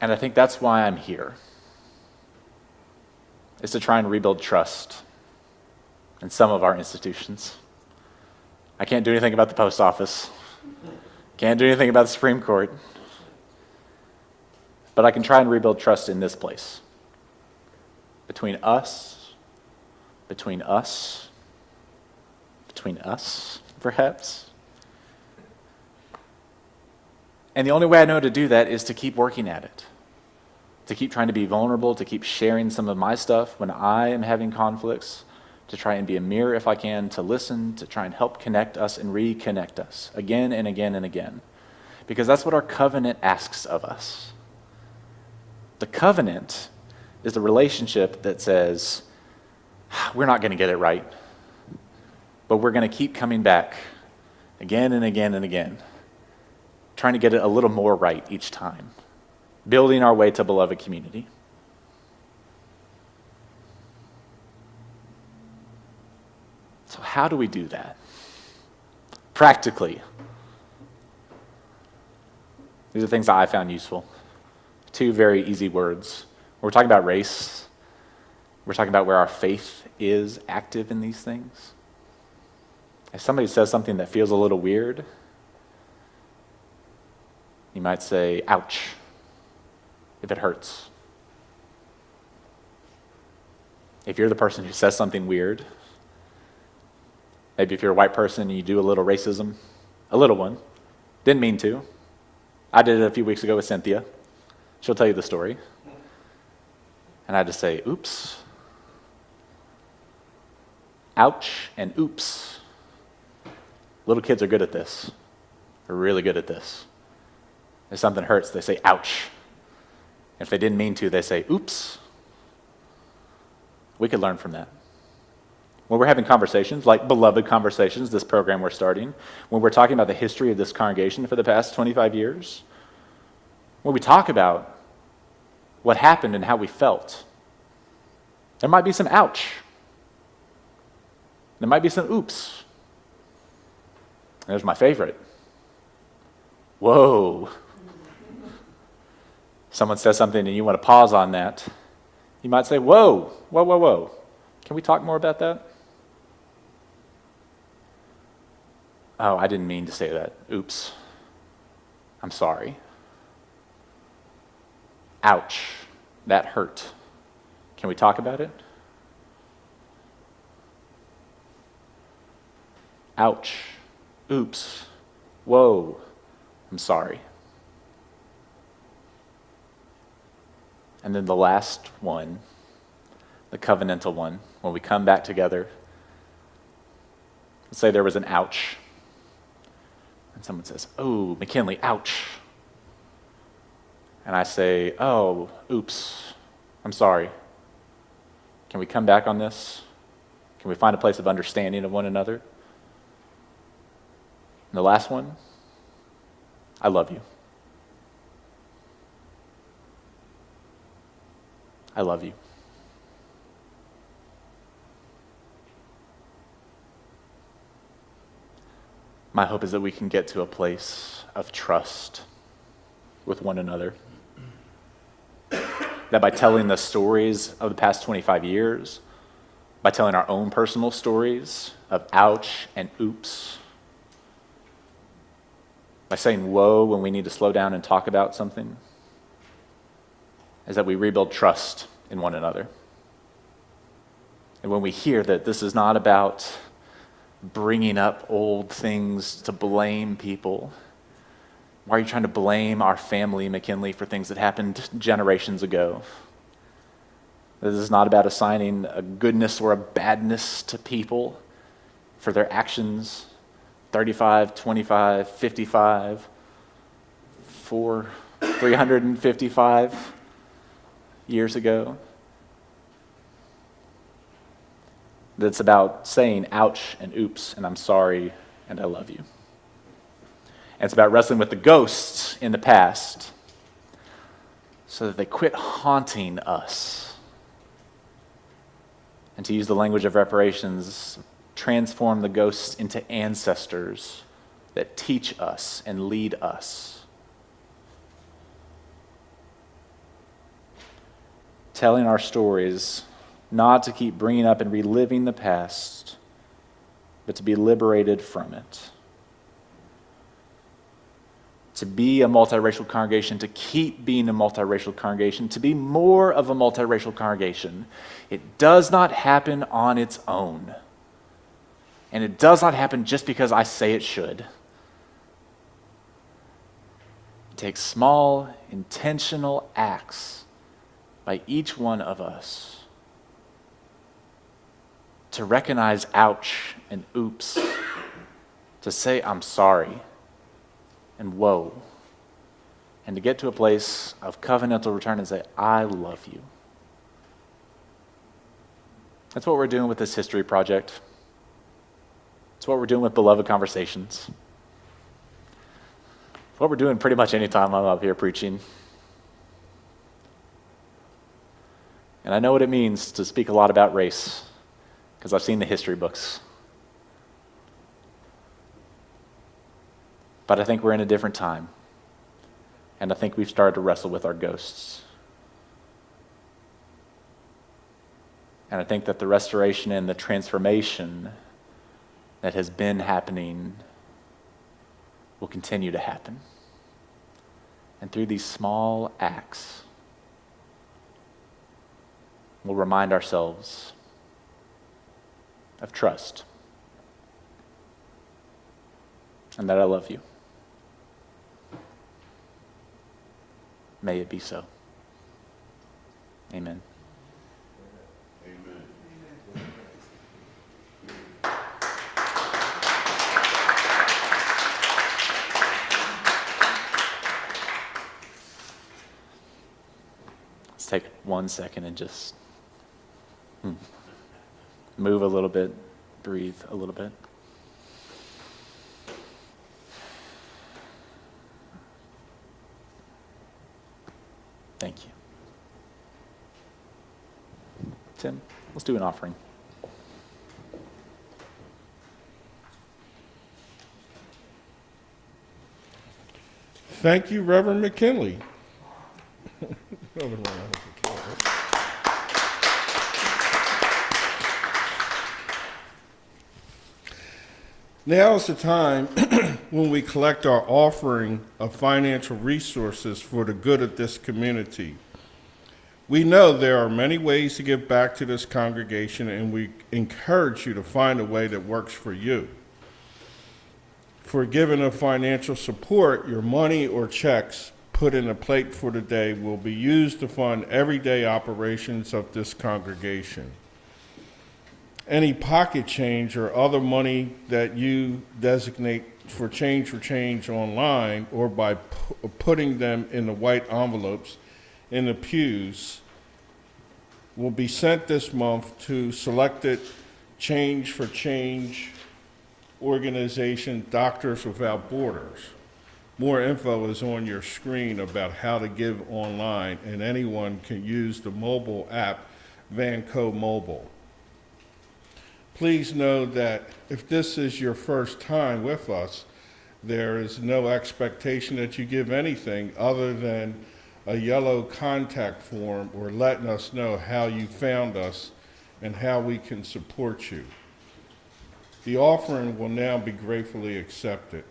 And I think that's why I'm here, is to try and rebuild trust in some of our institutions. I can't do anything about the post office. Can't do anything about the Supreme Court. But I can try and rebuild trust in this place. Between us, perhaps. And the only way I know to do that is to keep working at it. To keep trying to be vulnerable, to keep sharing some of my stuff when I am having conflicts, to try and be a mirror if I can, to listen, to try and help connect us and reconnect us again and again and again. Because that's what our covenant asks of us. The covenant is the relationship that says, we're not going to get it right, but we're going to keep coming back again and again and again, trying to get it a little more right each time, building our way to beloved community. So how do we do that? Practically. These are things that I found useful. Two very easy words. We're talking about race. We're talking about where our faith is active in these things. If somebody says something that feels a little weird, you might say, ouch, if it hurts. If you're the person who says something weird, maybe if you're a white person and you do a little racism, a little one, didn't mean to. I did it a few weeks ago with Cynthia. She'll tell you the story. And I had to say, oops, ouch, and oops. Little kids are good at this. They're really good at this. If something hurts, they say, ouch. If they didn't mean to, they say, oops. We could learn from that. When we're having conversations, like beloved conversations, this program we're starting, when we're talking about the history of this congregation for the past 25 years, when we talk about what happened and how we felt, there might be some ouch. There might be some oops. There's my favorite. Whoa. Someone says something and you want to pause on that. You might say, whoa, whoa, whoa, whoa. Can we talk more about that? Oh, I didn't mean to say that. Oops. I'm sorry. Ouch. That hurt. Can we talk about it? Ouch. Oops. Whoa. I'm sorry. And then the last one, the covenantal one, when we come back together, let's say there was an ouch. And someone says, oh, McKinley, ouch. And I say, oh, oops, I'm sorry. Can we come back on this? Can we find a place of understanding of one another? And the last one, I love you. I love you. My hope is that we can get to a place of trust with one another. That by telling the stories of the past 25 years, by telling our own personal stories of ouch and oops, by saying whoa when we need to slow down and talk about something, is that we rebuild trust in one another. And when we hear that this is not about bringing up old things to blame people, why are you trying to blame our family, McKinley, for things that happened generations ago? This is not about assigning a goodness or a badness to people for their actions 35, 25, 55, 355 years ago. That's about saying ouch and oops and I'm sorry and I love you. And it's about wrestling with the ghosts in the past so that they quit haunting us. And to use the language of reparations, transform the ghosts into ancestors that teach us and lead us. Telling our stories, not to keep bringing up and reliving the past, but to be liberated from it. To be a multiracial congregation, to keep being a multiracial congregation, to be more of a multiracial congregation. It does not happen on its own. And it does not happen just because I say it should. It takes small, intentional acts by each one of us to recognize ouch and oops, to say I'm sorry and whoa, and to get to a place of covenantal return and say, I love you. That's what we're doing with this history project. It's what we're doing with Beloved Conversations. It's what we're doing pretty much anytime I'm up here preaching. And I know what it means to speak a lot about race, because I've seen the history books. But I think we're in a different time. And I think we've started to wrestle with our ghosts. And I think that the restoration and the transformation that has been happening will continue to happen. And through these small acts, we'll remind ourselves of trust and that I love you. May it be so. Amen. Let's take 1 second and just move a little bit, breathe a little bit. Thank you. Tim, let's do an offering. Thank you, Reverend McKinley. Now is the time when we collect our offering of financial resources for the good of this community. We know there are many ways to give back to this congregation, and we encourage you to find a way that works for you. For giving of financial support, your money or checks put in a plate for the day will be used to fund everyday operations of this congregation. Any pocket change or other money that you designate for change online or by putting them in the white envelopes in the pews will be sent this month to selected Change for Change organization, Doctors Without Borders. More info is on your screen about how to give online, and anyone can use the mobile app, Vanco Mobile. Please know that if this is your first time with us, there is no expectation that you give anything other than a yellow contact form or letting us know how you found us and how we can support you. The offering will now be gratefully accepted.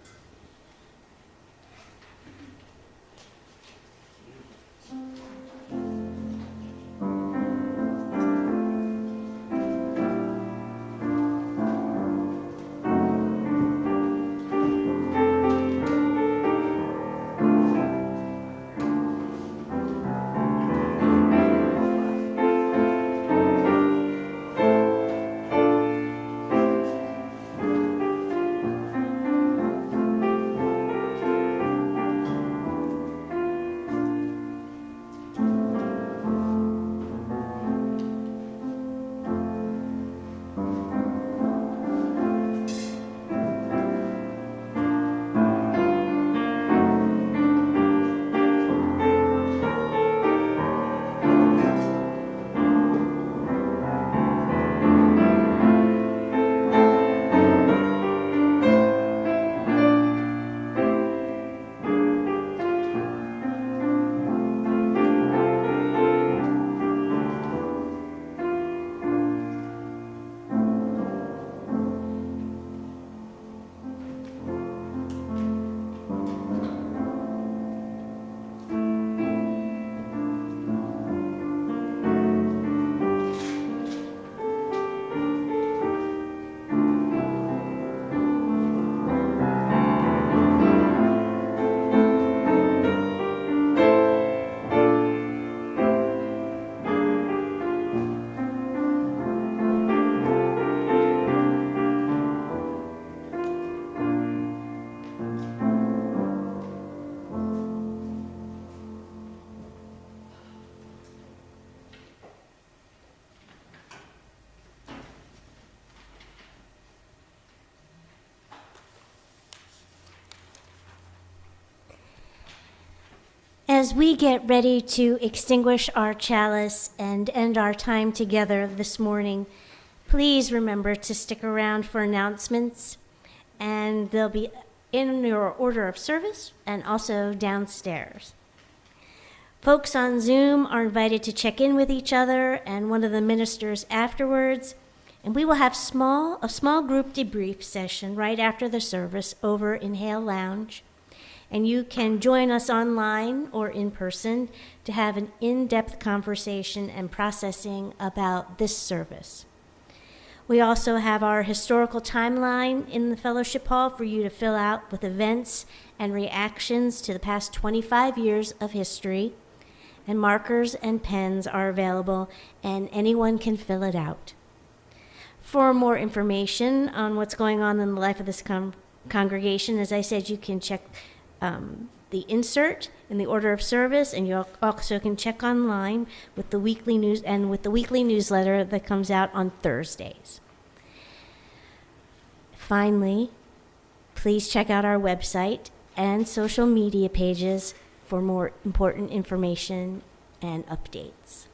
As we get ready to extinguish our chalice and end our time together this morning, please remember to stick around for announcements, and they'll be in your order of service and also downstairs. Folks on Zoom are invited to check in with each other and one of the ministers afterwards. And we will have a small group debrief session right after the service over in Hale Lounge. And you can join us online or in person to have an in-depth conversation and processing about this service. We also have our historical timeline in the fellowship hall for you to fill out with events and reactions to the past 25 years of history. And markers and pens are available, and anyone can fill it out. For more information on what's going on in the life of this congregation, as I said, you can check the insert in the order of service, and you also can check online with the weekly news and with the weekly newsletter that comes out on Thursdays. Finally, please check out our website and social media pages for more important information and updates.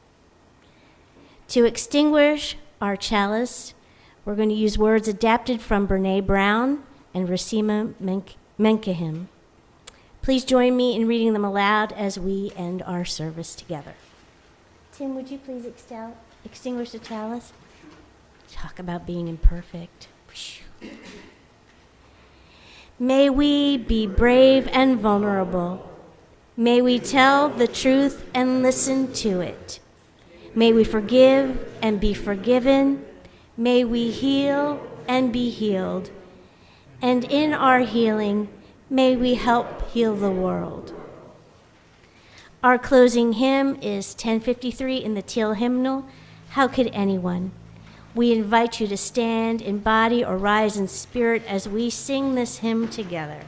To extinguish our chalice, we're going to use words adapted from Brene Brown and Rasima Menkehim. Please join me in reading them aloud as we end our service together. Tim, would you please extinguish the chalice? Talk about being imperfect. May we be brave and vulnerable. May we tell the truth and listen to it. May we forgive and be forgiven. May we heal and be healed. And in our healing, may we help heal the world. Our closing hymn is 1053 in the Teal Hymnal, How Could Anyone? We invite you to stand in body or rise in spirit as we sing this hymn together.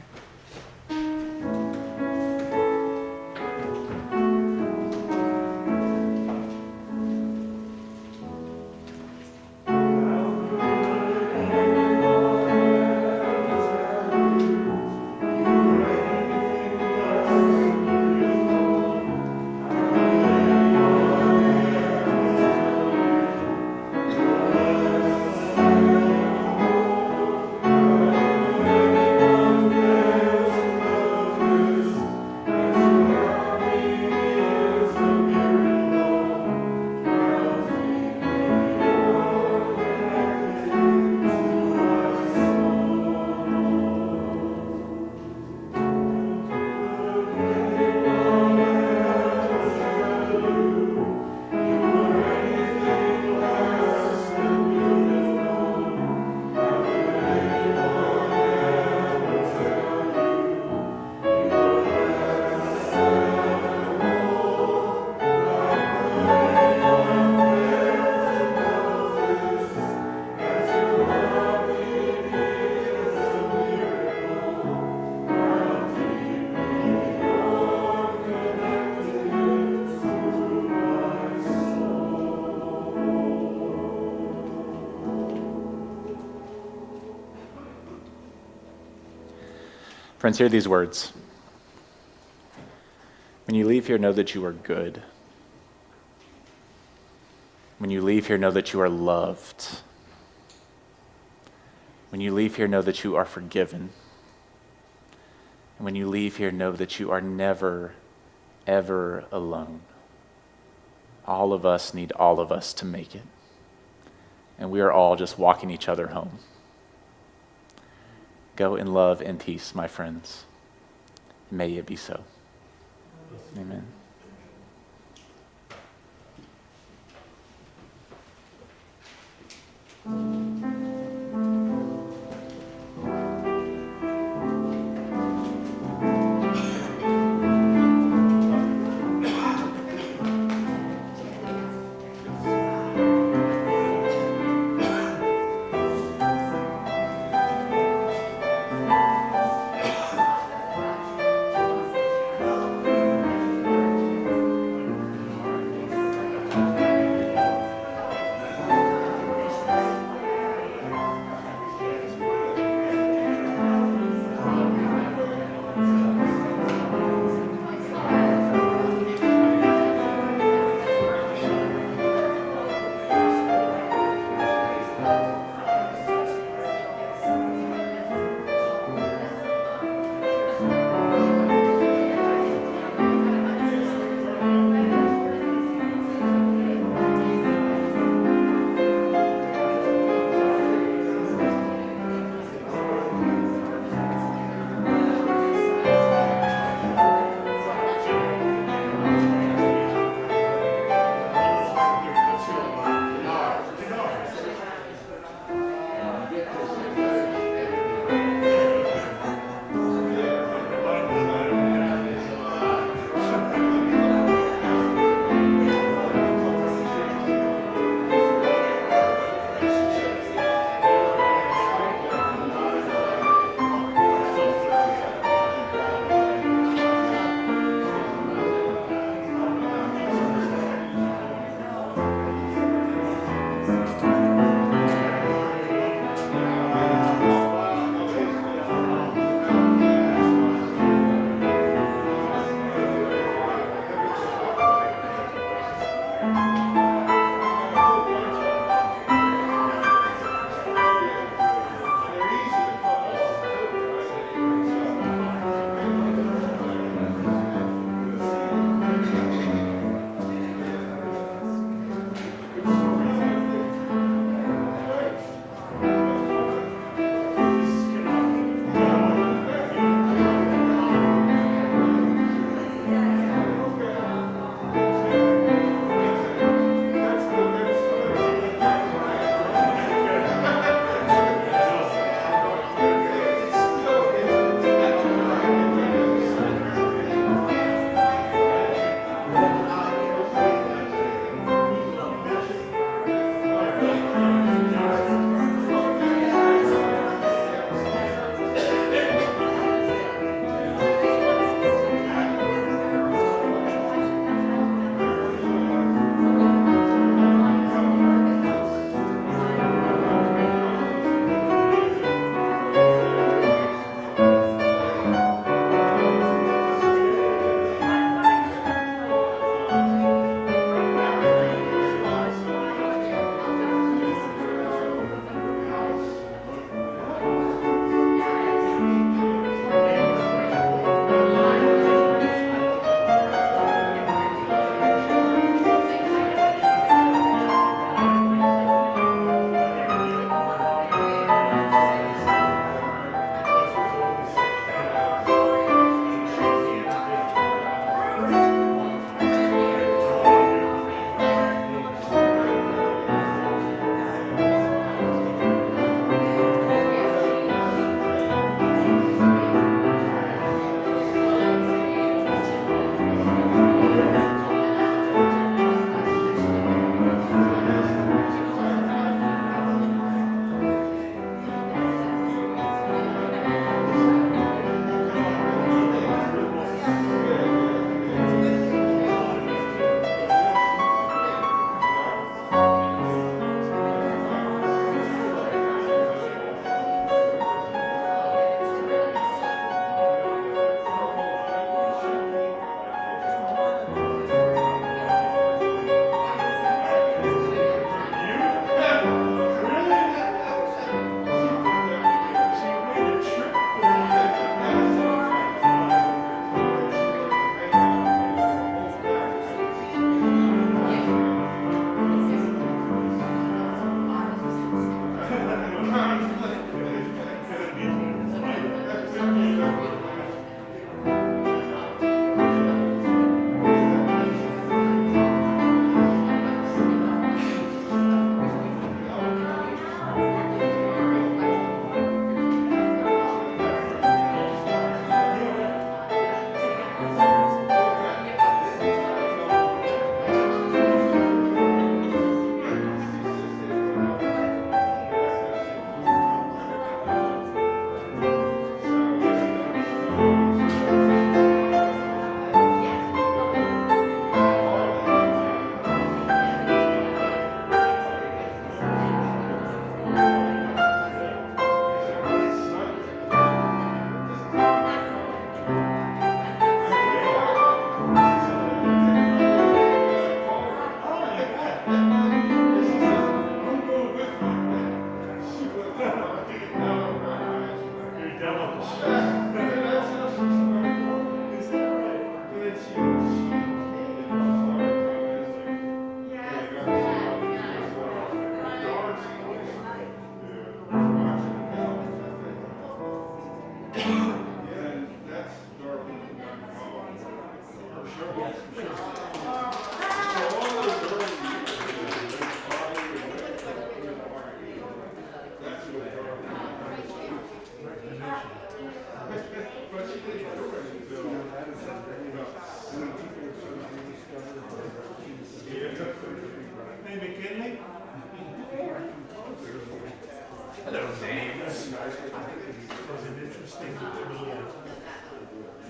Friends, hear these words. When you leave here, know that you are good. When you leave here, know that you are loved. When you leave here, know that you are forgiven. And when you leave here, know that you are never, ever alone. All of us need all of us to make it. And we are all just walking each other home. Go in love and peace, my friends. May it be so. Amen.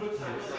Footnotes.